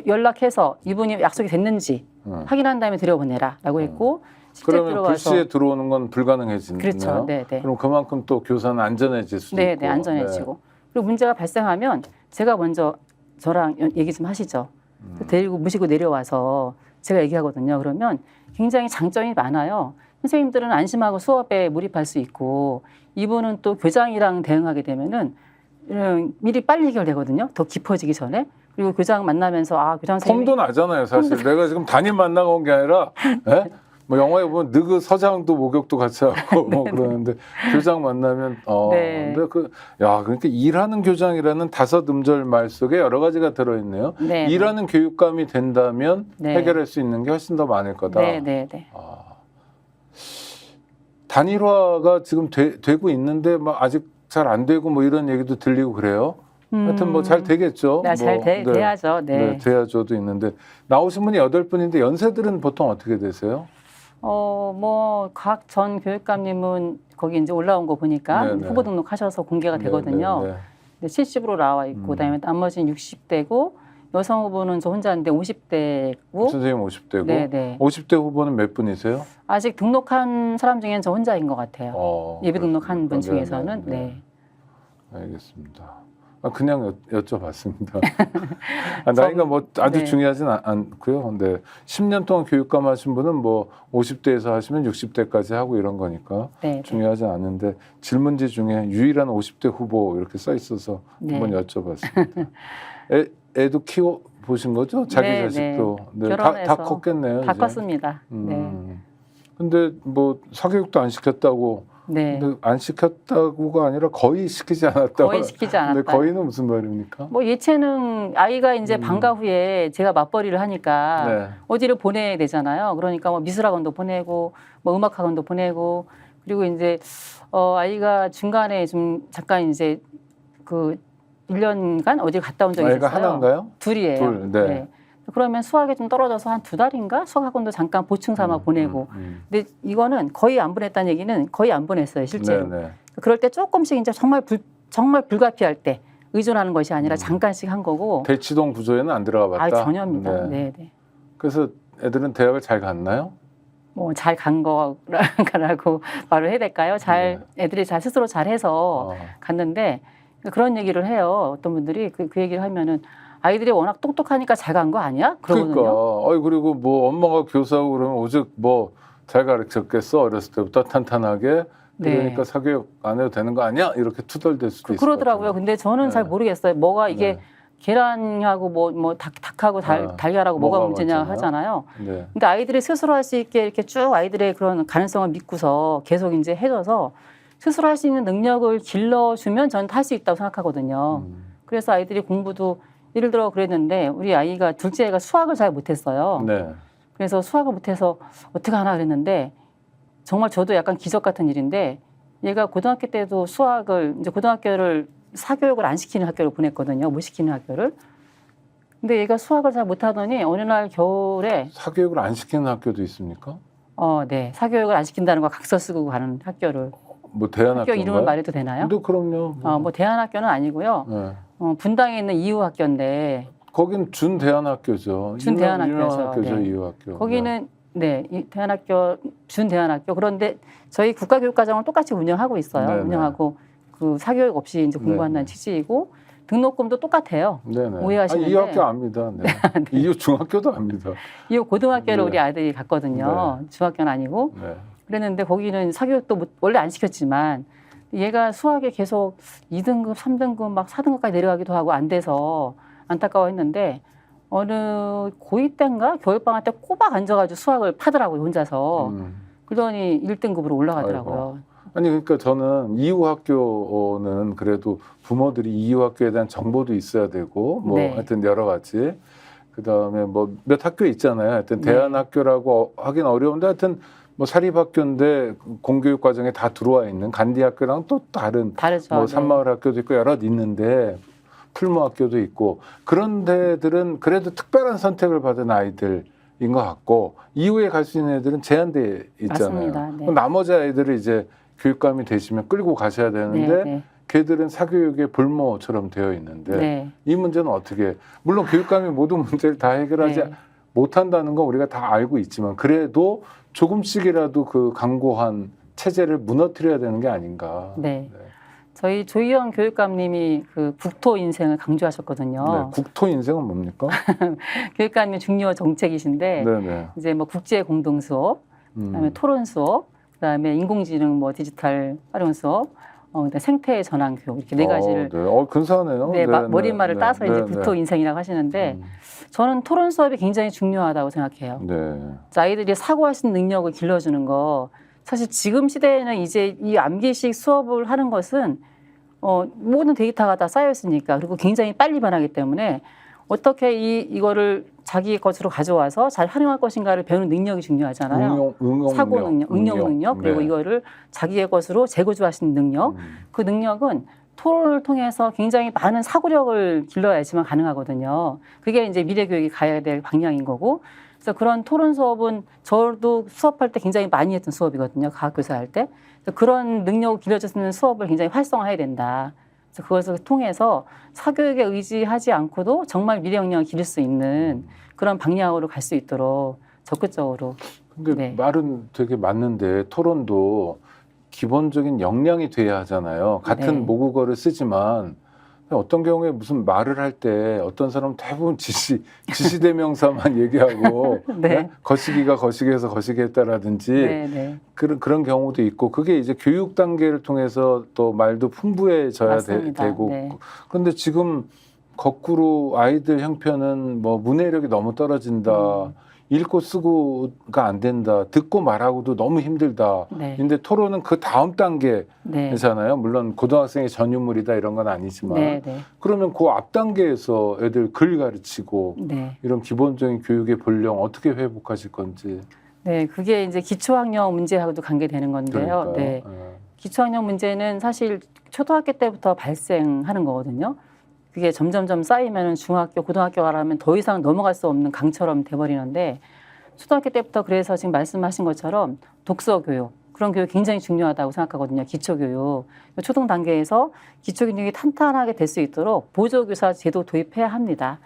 연락해서 이분이 약속이 됐는지 확인한 다음에 들여보내라라고 했고 실제 그러면 들어와서 불시에 들어오는 건 불가능해지네요. 그렇죠. 네네. 그럼 그만큼 또 교사는 안전해질 수 네네 있고. 안전해지고 그리고 문제가 발생하면 제가 먼저 저랑 얘기 좀 하시죠. 데리고 모시고 내려와서 제가 얘기하거든요. 그러면 굉장히 장점이 많아요. 선생님들은 안심하고 수업에 몰입할 수 있고 이분은 또 교장이랑 대응하게 되면은 미리 빨리 해결되거든요. 더 깊어지기 전에. 그리고 교장 만나면서 교장 선생님 폼도 나잖아요. 사실 내가 지금 담임 만나고 온 게 아니라 뭐 영화에 보면 느그 서장도 목욕도 같이 하고 뭐 그러는데 교장 만나면 네. 근데 그러니까 일하는 교장이라는 다섯 음절 말 속에 여러 가지가 들어있네요. 네. 일하는 교육감이 된다면 해결할 수 있는 게 훨씬 더 많을 거다. 네. 단일화가 지금 되고 있는데 막 아직 잘 안 되고 뭐 이런 얘기도 들리고 그래요. 하여튼 뭐 잘 되겠죠. 돼야죠. 네, 돼야죠도 있는데 나오신 분이 8분인데 연세들은 보통 어떻게 되세요? 뭐 각 전 교육감님은 거기 이제 올라온 거 보니까 후보 등록하셔서 공개가 되거든요. 근데 70으로 나와 있고 그다음에 나머지는 60대고 여성 후보는 저 혼자인데 50대고 선생님 50대고 네네. 50대 후보는 몇 분이세요? 아직 등록한 사람 중에는 저 혼자인 것 같아요. 예비 등록한 분 중에서는 네. 알겠습니다. 그냥 여쭤봤습니다. 나이가 뭐 아주 중요하진 않고요. 근데 10년 동안 교육감 하신 분은 뭐 50대에서 하시면 60대까지 하고 이런 거니까 중요하지 않은데 질문지 중에 유일한 50대 후보 이렇게 써 있어서 한번 여쭤봤습니다. 애도 키워 보신 거죠? 자기 자식도 다 컸겠네요. 다 컸습니다. 근데 뭐 사교육도 안 시켰다고. 근데 안 시켰다고가 아니라 거의 시키지 않았다고. 거의 시키지 않았다. 근데 거의는 무슨 말입니까? 뭐 예체능 아이가 이제 방과 후에 제가 맞벌이를 하니까 어디를 보내야 되잖아요. 그러니까 뭐 미술학원도 보내고 뭐 음악학원도 보내고 그리고 이제 아이가 중간에 좀 잠깐 이제 그 1년간 어디 갔다 온 적이 있었어요. 아이가 하나인가요? 둘이에요. 둘. 네. 그러면 수학에 좀 떨어져서 한 2달인가 수학학원도 잠깐 보충 삼아 보내고. 근데 이거는 거의 안 보냈다는 얘기는 거의 안 보냈어요, 실제로. 그럴 때 조금씩 이제 정말 불가피할 때 의존하는 것이 아니라 잠깐씩 한 거고. 대치동 구조에는 안 들어가 봤다. 전혀입니다. 네. 그래서 애들은 대학을 잘 갔나요? 뭐 잘 간 거라고 말을 해야 될까요? 애들이 잘 스스로 잘해서 갔는데 그런 얘기를 해요. 어떤 분들이 그 얘기를 하면은 아이들이 워낙 똑똑하니까 잘 간 거 아니야? 그러거든요. 그러니까. 그리고 뭐 엄마가 교사하고 그러면 오직 뭐 잘 가르쳤겠어 어렸을 때부터 탄탄하게. 그러니까 사교육 안 해도 되는 거 아니야? 이렇게 투덜댈 수도 있어요. 그러더라고요. 근데 저는 잘 모르겠어요. 뭐가 이게 계란하고 뭐 닭하고 달걀하고 뭐가 문제냐 하잖아요. 근데 아이들이 스스로 할 수 있게 이렇게 쭉 아이들의 그런 가능성을 믿고서 계속 이제 해줘서 스스로 할 수 있는 능력을 길러주면 저는 할 수 있다고 생각하거든요. 그래서 아이들이 공부도 예를 들어 그랬는데 우리 아이가 둘째 애가 수학을 잘 못했어요. 그래서 수학을 못해서 어떻게 하나 그랬는데 정말 저도 약간 기적 같은 일인데 얘가 고등학교 때도 수학을 이제 고등학교를 사교육을 안 시키는 학교를 보냈거든요. 못 시키는 학교를. 근데 얘가 수학을 잘 못하더니 어느 날 겨울에 사교육을 안 시키는 학교도 있습니까? 네. 사교육을 안 시킨다는 거 각서 쓰고 가는 학교를. 뭐 대안학교 학교 이름을 말해도 되나요? 근데 그럼요. 뭐 대안학교는 아니고요. 분당에 있는 이후학교인데. 거긴 준대안학교죠. 준대안학교죠. 이후학교. 거기는 대안학교, 준대안학교. 그런데 저희 국가교육과정을 똑같이 운영하고 있어요. 운영하고 그 사교육 없이 이제 공부한다는 취지이고 등록금도 똑같아요. 오해하시는데. 이후학교 압니다. 이후 중학교도 압니다. 이후 고등학교를 우리 아들이 갔거든요. 중학교는 아니고. 그랬는데 거기는 사교육도 원래 안 시켰지만 얘가 수학에 계속 2등급, 3등급, 막 4등급까지 내려가기도 하고 안 돼서 안타까워했는데 어느 고2 때인가 겨울방학 때 꼬박 앉아가지고 수학을 파더라고요, 혼자서. 그러더니 1등급으로 올라가더라고요. 아니 그러니까 저는 이후학교는 그래도 부모들이 이후학교에 대한 정보도 있어야 되고 뭐 하여튼 여러 가지 그다음에 뭐 몇 학교 있잖아요. 하여튼 대안학교라고 하긴 어려운데 하여튼 뭐 사립학교인데 공교육 과정에 다 들어와 있는 간디학교랑 또 다르죠. 뭐 산마을 학교도 있고 여러 있는데 풀무학교도 있고 그런 데들은 그래도 특별한 선택을 받은 아이들인 것 같고 이후에 갈 수 있는 애들은 제한돼 있잖아요. 맞습니다. 나머지 아이들을 이제 교육감이 되시면 끌고 가셔야 되는데 걔들은 사교육의 볼모처럼 되어 있는데 이 문제는 어떻게 물론 교육감이 모든 문제를 다 해결하지 못한다는 건 우리가 다 알고 있지만 그래도 조금씩이라도 그 강고한 체제를 무너뜨려야 되는 게 아닌가. 저희 조희영 교육감님이 그 국토 인생을 강조하셨거든요. 국토 인생은 뭡니까? 교육감님 중요 정책이신데 이제 뭐 국제 공동 수업, 그다음에 토론 수업, 그다음에 인공지능 뭐 디지털 활용 수업, 생태 전환 교육 이렇게 네 가지를 근사하네요. 머릿말을 따서 이제 국토 인생이라고 하시는데 저는 토론 수업이 굉장히 중요하다고 생각해요. 아이들이 사고할 수 있는 능력을 길러주는 거 사실 지금 시대에는 이제 이 암기식 수업을 하는 것은 모든 데이터가 다 쌓여 있으니까 그리고 굉장히 빨리 변하기 때문에 어떻게 이거를 자기 것으로 가져와서 잘 활용할 것인가를 배우는 능력이 중요하잖아요. 사고 능력, 응용 능력, 그리고 이거를 자기의 것으로 재구조할 수 있는 능력. 그 능력은 토론을 통해서 굉장히 많은 사고력을 길러야지만 가능하거든요. 그게 이제 미래 교육이 가야 될 방향인 거고. 그래서 그런 토론 수업은 저도 수업할 때 굉장히 많이 했던 수업이거든요. 과학교사 할 때. 그래서 그런 능력을 길러주는 수업을 굉장히 활성화해야 된다. 그래서 그것을 통해서 사교육에 의지하지 않고도 정말 미래 역량을 기를 수 있는 그런 방향으로 갈 수 있도록 적극적으로. 근데 말은 되게 맞는데 토론도 기본적인 역량이 돼야 하잖아요. 같은 모국어를 쓰지만 어떤 경우에 무슨 말을 할 때 어떤 사람은 대부분 지시대명사만 얘기하고 거시기가 거시기해서 거시기했다라든지 그런 경우도 있고 그게 이제 교육 단계를 통해서 또 말도 풍부해져야 되고 그런데 지금 거꾸로 아이들 형편은 뭐 문해력이 너무 떨어진다. 읽고 쓰고가 안 된다. 듣고 말하고도 너무 힘들다. 근데 토론은 그 다음 단계잖아요. 물론 고등학생의 전유물이다 이런 건 아니지만 그러면 그 앞 단계에서 애들 글 가르치고 이런 기본적인 교육의 본령 어떻게 회복하실 건지. 그게 이제 기초학력 문제하고도 관계되는 건데요. 기초학력 문제는 사실 초등학교 때부터 발생하는 거거든요. 그게 점점점 쌓이면 중학교, 고등학교 가라면 더 이상 넘어갈 수 없는 강처럼 돼버리는데 초등학교 때부터 그래서 지금 말씀하신 것처럼 독서 교육, 그런 교육 굉장히 중요하다고 생각하거든요. 기초교육. 초등 단계에서 기초교육이 탄탄하게 될 수 있도록 보조교사 제도 도입해야 합니다.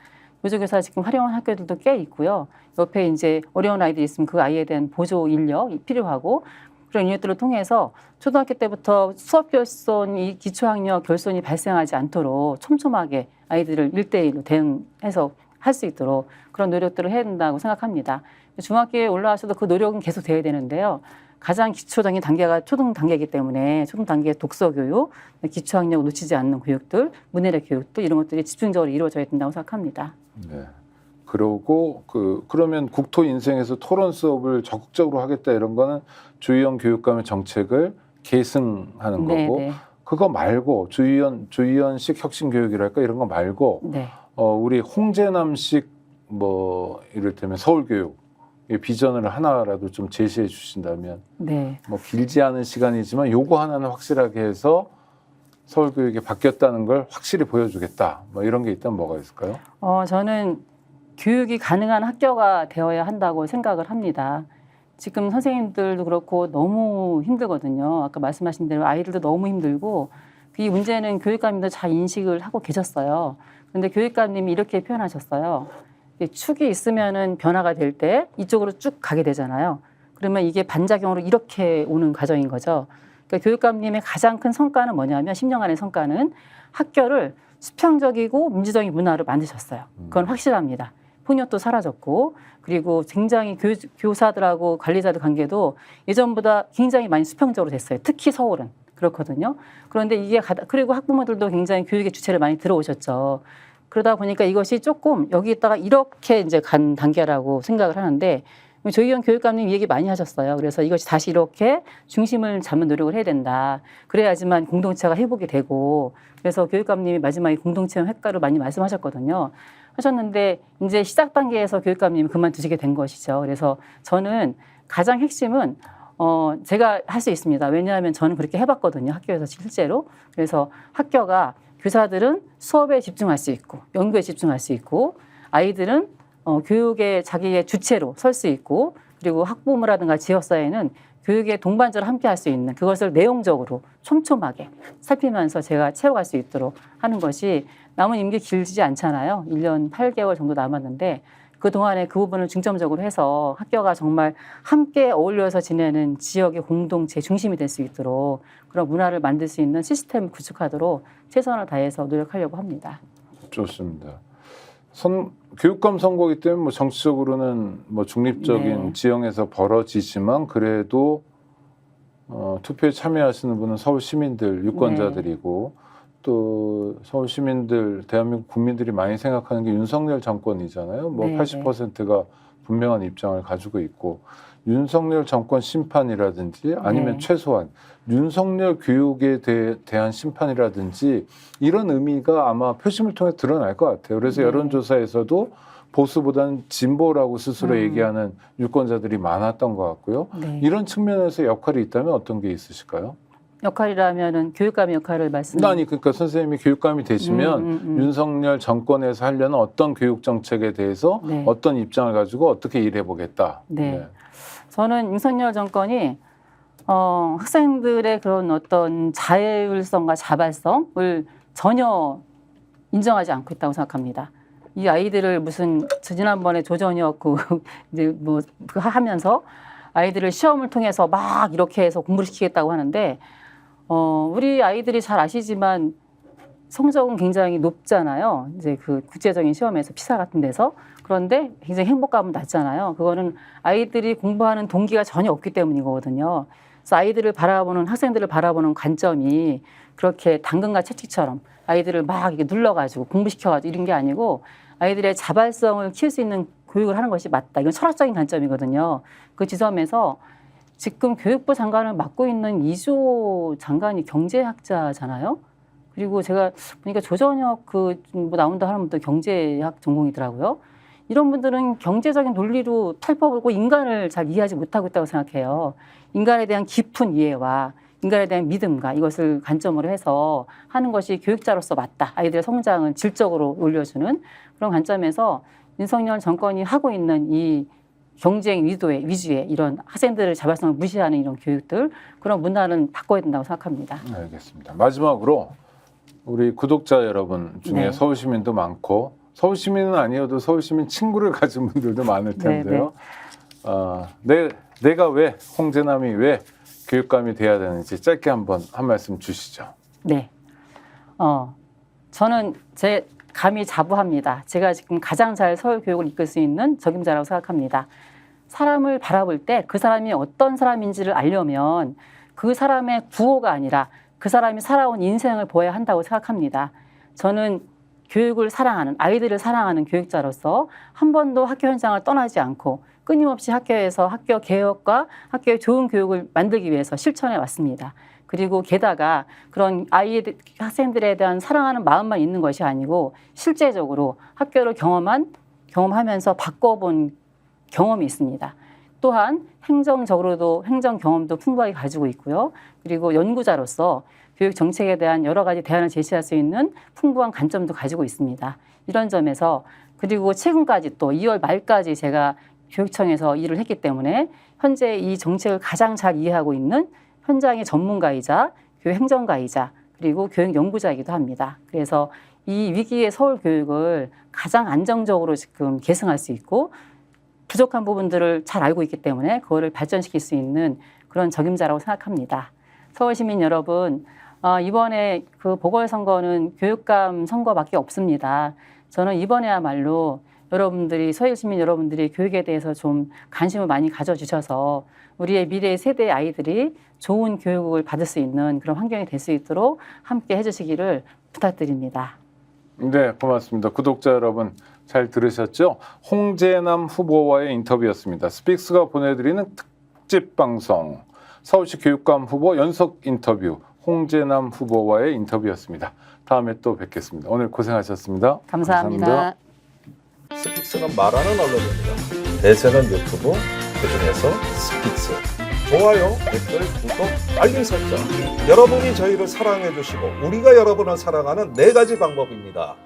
보조교사 지금 활용하는 학교들도 꽤 있고요. 옆에 이제 어려운 아이들이 있으면 그 아이에 대한 보조 인력이 필요하고 그런 인력들을 통해서 초등학교 때부터 수업 결손이 기초학력 결손이 발생하지 않도록 촘촘하게 아이들을 1대1로 대응해서 할 수 있도록 그런 노력들을 해야 된다고 생각합니다. 중학교에 올라와서도 그 노력은 계속 돼야 되는데요. 가장 기초적인 단계가 초등 단계이기 때문에 초등 단계의 독서 교육, 기초학력을 놓치지 않는 교육들, 문해력 교육들 이런 것들이 집중적으로 이루어져야 된다고 생각합니다. 네. 그러고 그러면 국토 인생에서 토론 수업을 적극적으로 하겠다 이런 거는 주의원 교육감의 정책을 계승하는 거고 네. 그거 말고 주의원식 혁신 교육이랄까 이런 거 말고 네. 우리 홍제남식 뭐 이를테면 서울교육 비전을 하나라도 좀 제시해 주신다면 네. 뭐 길지 않은 시간이지만 요거 하나는 확실하게 해서 서울교육이 바뀌었다는 걸 확실히 보여주겠다. 뭐 이런 게 있다면 뭐가 있을까요? 저는 교육이 가능한 학교가 되어야 한다고 생각을 합니다. 지금 선생님들도 그렇고 너무 힘들거든요. 아까 말씀하신 대로 아이들도 너무 힘들고 이 문제는 교육감님도 잘 인식을 하고 계셨어요. 그런데 교육감님이 이렇게 표현하셨어요. 축이 있으면은 변화가 될 때 이쪽으로 쭉 가게 되잖아요. 그러면 이게 반작용으로 이렇게 오는 과정인 거죠. 그러니까 교육감님의 가장 큰 성과는 뭐냐면 10년간의 성과는 학교를 수평적이고 민주적인 문화로 만드셨어요. 그건 확실합니다. 폭력도 사라졌고 그리고 굉장히 교사들하고 관리자들 관계도 예전보다 굉장히 많이 수평적으로 됐어요. 특히 서울은 그렇거든요. 그런데 이게 그리고 학부모들도 굉장히 교육의 주체를 많이 들어오셨죠. 그러다 보니까 이것이 조금 여기다가 이렇게 이제 간 단계라고 생각을 하는데 조희연 교육감님 얘기 많이 하셨어요. 그래서 이것이 다시 이렇게 중심을 잡는 노력을 해야 된다. 그래야지만 공동체가 회복이 되고 그래서 교육감님이 마지막에 공동체형 획가를 많이 말씀하셨거든요. 하셨는데 이제 시작 단계에서 교육감님이 그만두시게 된 것이죠. 그래서 저는 가장 핵심은 제가 할 수 있습니다. 왜냐하면 저는 그렇게 해봤거든요. 학교에서 실제로. 그래서 학교가 교사들은 수업에 집중할 수 있고 연구에 집중할 수 있고 아이들은 교육의 자기의 주체로 설 수 있고 그리고 학부모라든가 지역사회는 교육의 동반자로 함께 할 수 있는 그것을 내용적으로 촘촘하게 살피면서 제가 채워갈 수 있도록 하는 것이 남은 임기 길지 않잖아요. 1년 8개월 정도 남았는데 그동안에 그 부분을 중점적으로 해서 학교가 정말 함께 어울려서 지내는 지역의 공동체 중심이 될 수 있도록 그런 문화를 만들 수 있는 시스템을 구축하도록 최선을 다해서 노력하려고 합니다. 좋습니다. 교육감 선거이기 때문에 뭐 정치적으로는 뭐 중립적인 지형에서 벌어지지만 그래도 투표에 참여하시는 분은 서울 시민들, 유권자들이고 또 서울 시민들, 대한민국 국민들이 많이 생각하는 게 윤석열 정권이잖아요. 뭐 80%가 분명한 입장을 가지고 있고 윤석열 정권 심판이라든지 아니면 최소한 윤석열 교육에 대한 심판이라든지 이런 의미가 아마 표심을 통해 드러날 것 같아요. 그래서 여론조사에서도 보수보다는 진보라고 스스로 얘기하는 유권자들이 많았던 것 같고요. 이런 측면에서 역할이 있다면 어떤 게 있으실까요? 역할이라면은 교육감의 역할을 아니 그러니까 선생님이 교육감이 되시면 윤석열 정권에서 하려는 어떤 교육 정책에 대해서 어떤 입장을 가지고 어떻게 일해 보겠다. 저는 윤석열 정권이 학생들의 그런 어떤 자율성과 자발성을 전혀 인정하지 않고 있다고 생각합니다. 이 아이들을 무슨 지난번에 조전혁 이제 뭐 하면서 아이들을 시험을 통해서 막 이렇게 해서 공부를 시키겠다고 하는데 우리 아이들이 잘 아시지만 성적은 굉장히 높잖아요. 이제 그 국제적인 시험에서 피사 같은 데서. 그런데 굉장히 행복감은 낮잖아요. 그거는 아이들이 공부하는 동기가 전혀 없기 때문인 거거든요. 그래서 아이들을 바라보는 학생들을 바라보는 관점이 그렇게 당근과 채찍처럼 아이들을 막 이렇게 눌러가지고 공부시켜가지고 이런 게 아니고 아이들의 자발성을 키울 수 있는 교육을 하는 것이 맞다. 이건 철학적인 관점이거든요. 그 지점에서 지금 교육부 장관을 맡고 있는 이주호 장관이 경제학자잖아요. 그리고 제가 보니까 조전혁 뭐 나온다 하는 분도 경제학 전공이더라고요. 이런 분들은 경제적인 논리로 탈법하고 인간을 잘 이해하지 못하고 있다고 생각해요. 인간에 대한 깊은 이해와 인간에 대한 믿음과 이것을 관점으로 해서 하는 것이 교육자로서 맞다. 아이들의 성장을 질적으로 올려주는 그런 관점에서 윤석열 정권이 하고 있는 이 경쟁 위주의 이런 학생들의 자발성을 무시하는 이런 교육들 그런 문화는 바꿔야 된다고 생각합니다. 알겠습니다. 마지막으로 우리 구독자 여러분 중에 서울 시민도 많고 서울 시민은 아니어도 서울 시민 친구를 가진 분들도 많을 텐데요. 내가 왜 홍재남이 왜 교육감이 돼야 되는지 짧게 한번 한 말씀 주시죠. 네. 저는 제 감히 자부합니다. 제가 지금 가장 잘 서울 교육을 이끌 수 있는 적임자라고 생각합니다. 사람을 바라볼 때 그 사람이 어떤 사람인지를 알려면 그 사람의 구호가 아니라 그 사람이 살아온 인생을 보아야 한다고 생각합니다. 저는 교육을 사랑하는, 아이들을 사랑하는 교육자로서 한 번도 학교 현장을 떠나지 않고 끊임없이 학교에서 학교 개혁과 학교의 좋은 교육을 만들기 위해서 실천해 왔습니다. 그리고 게다가 그런 학생들에 대한 사랑하는 마음만 있는 것이 아니고 실제적으로 학교를 경험하면서 바꿔본 경험이 있습니다. 또한 행정적으로도 행정 경험도 풍부하게 가지고 있고요. 그리고 연구자로서 교육 정책에 대한 여러 가지 대안을 제시할 수 있는 풍부한 관점도 가지고 있습니다. 이런 점에서 그리고 최근까지 또 2월 말까지 제가 교육청에서 일을 했기 때문에 현재 이 정책을 가장 잘 이해하고 있는 현장의 전문가이자 교육 행정가이자 그리고 교육 연구자이기도 합니다. 그래서 이 위기의 서울 교육을 가장 안정적으로 지금 계승할 수 있고 부족한 부분들을 잘 알고 있기 때문에 그거를 발전시킬 수 있는 그런 적임자라고 생각합니다. 서울 시민 여러분, 이번에 그 보궐선거는 교육감 선거밖에 없습니다. 저는 이번에야말로 여러분들이, 서울 시민 여러분들이 교육에 대해서 좀 관심을 많이 가져주셔서 우리의 미래 세대의 아이들이 좋은 교육을 받을 수 있는 그런 환경이 될 수 있도록 함께 해주시기를 부탁드립니다. 네, 고맙습니다. 구독자 여러분 잘 들으셨죠? 홍재남 후보와의 인터뷰였습니다. 스픽스가 보내드리는 특집 방송 서울시 교육감 후보 연속 인터뷰 홍재남 후보와의 인터뷰였습니다. 다음에 또 뵙겠습니다. 오늘 고생하셨습니다. 감사합니다. 스픽스는 말하는 언론입니다. 대세는 유튜브, 그중에서 스픽스. 좋아요, 댓글, 구독, 알림 설정. 여러분이 저희를 사랑해 주시고 우리가 여러분을 사랑하는 4가지 방법입니다.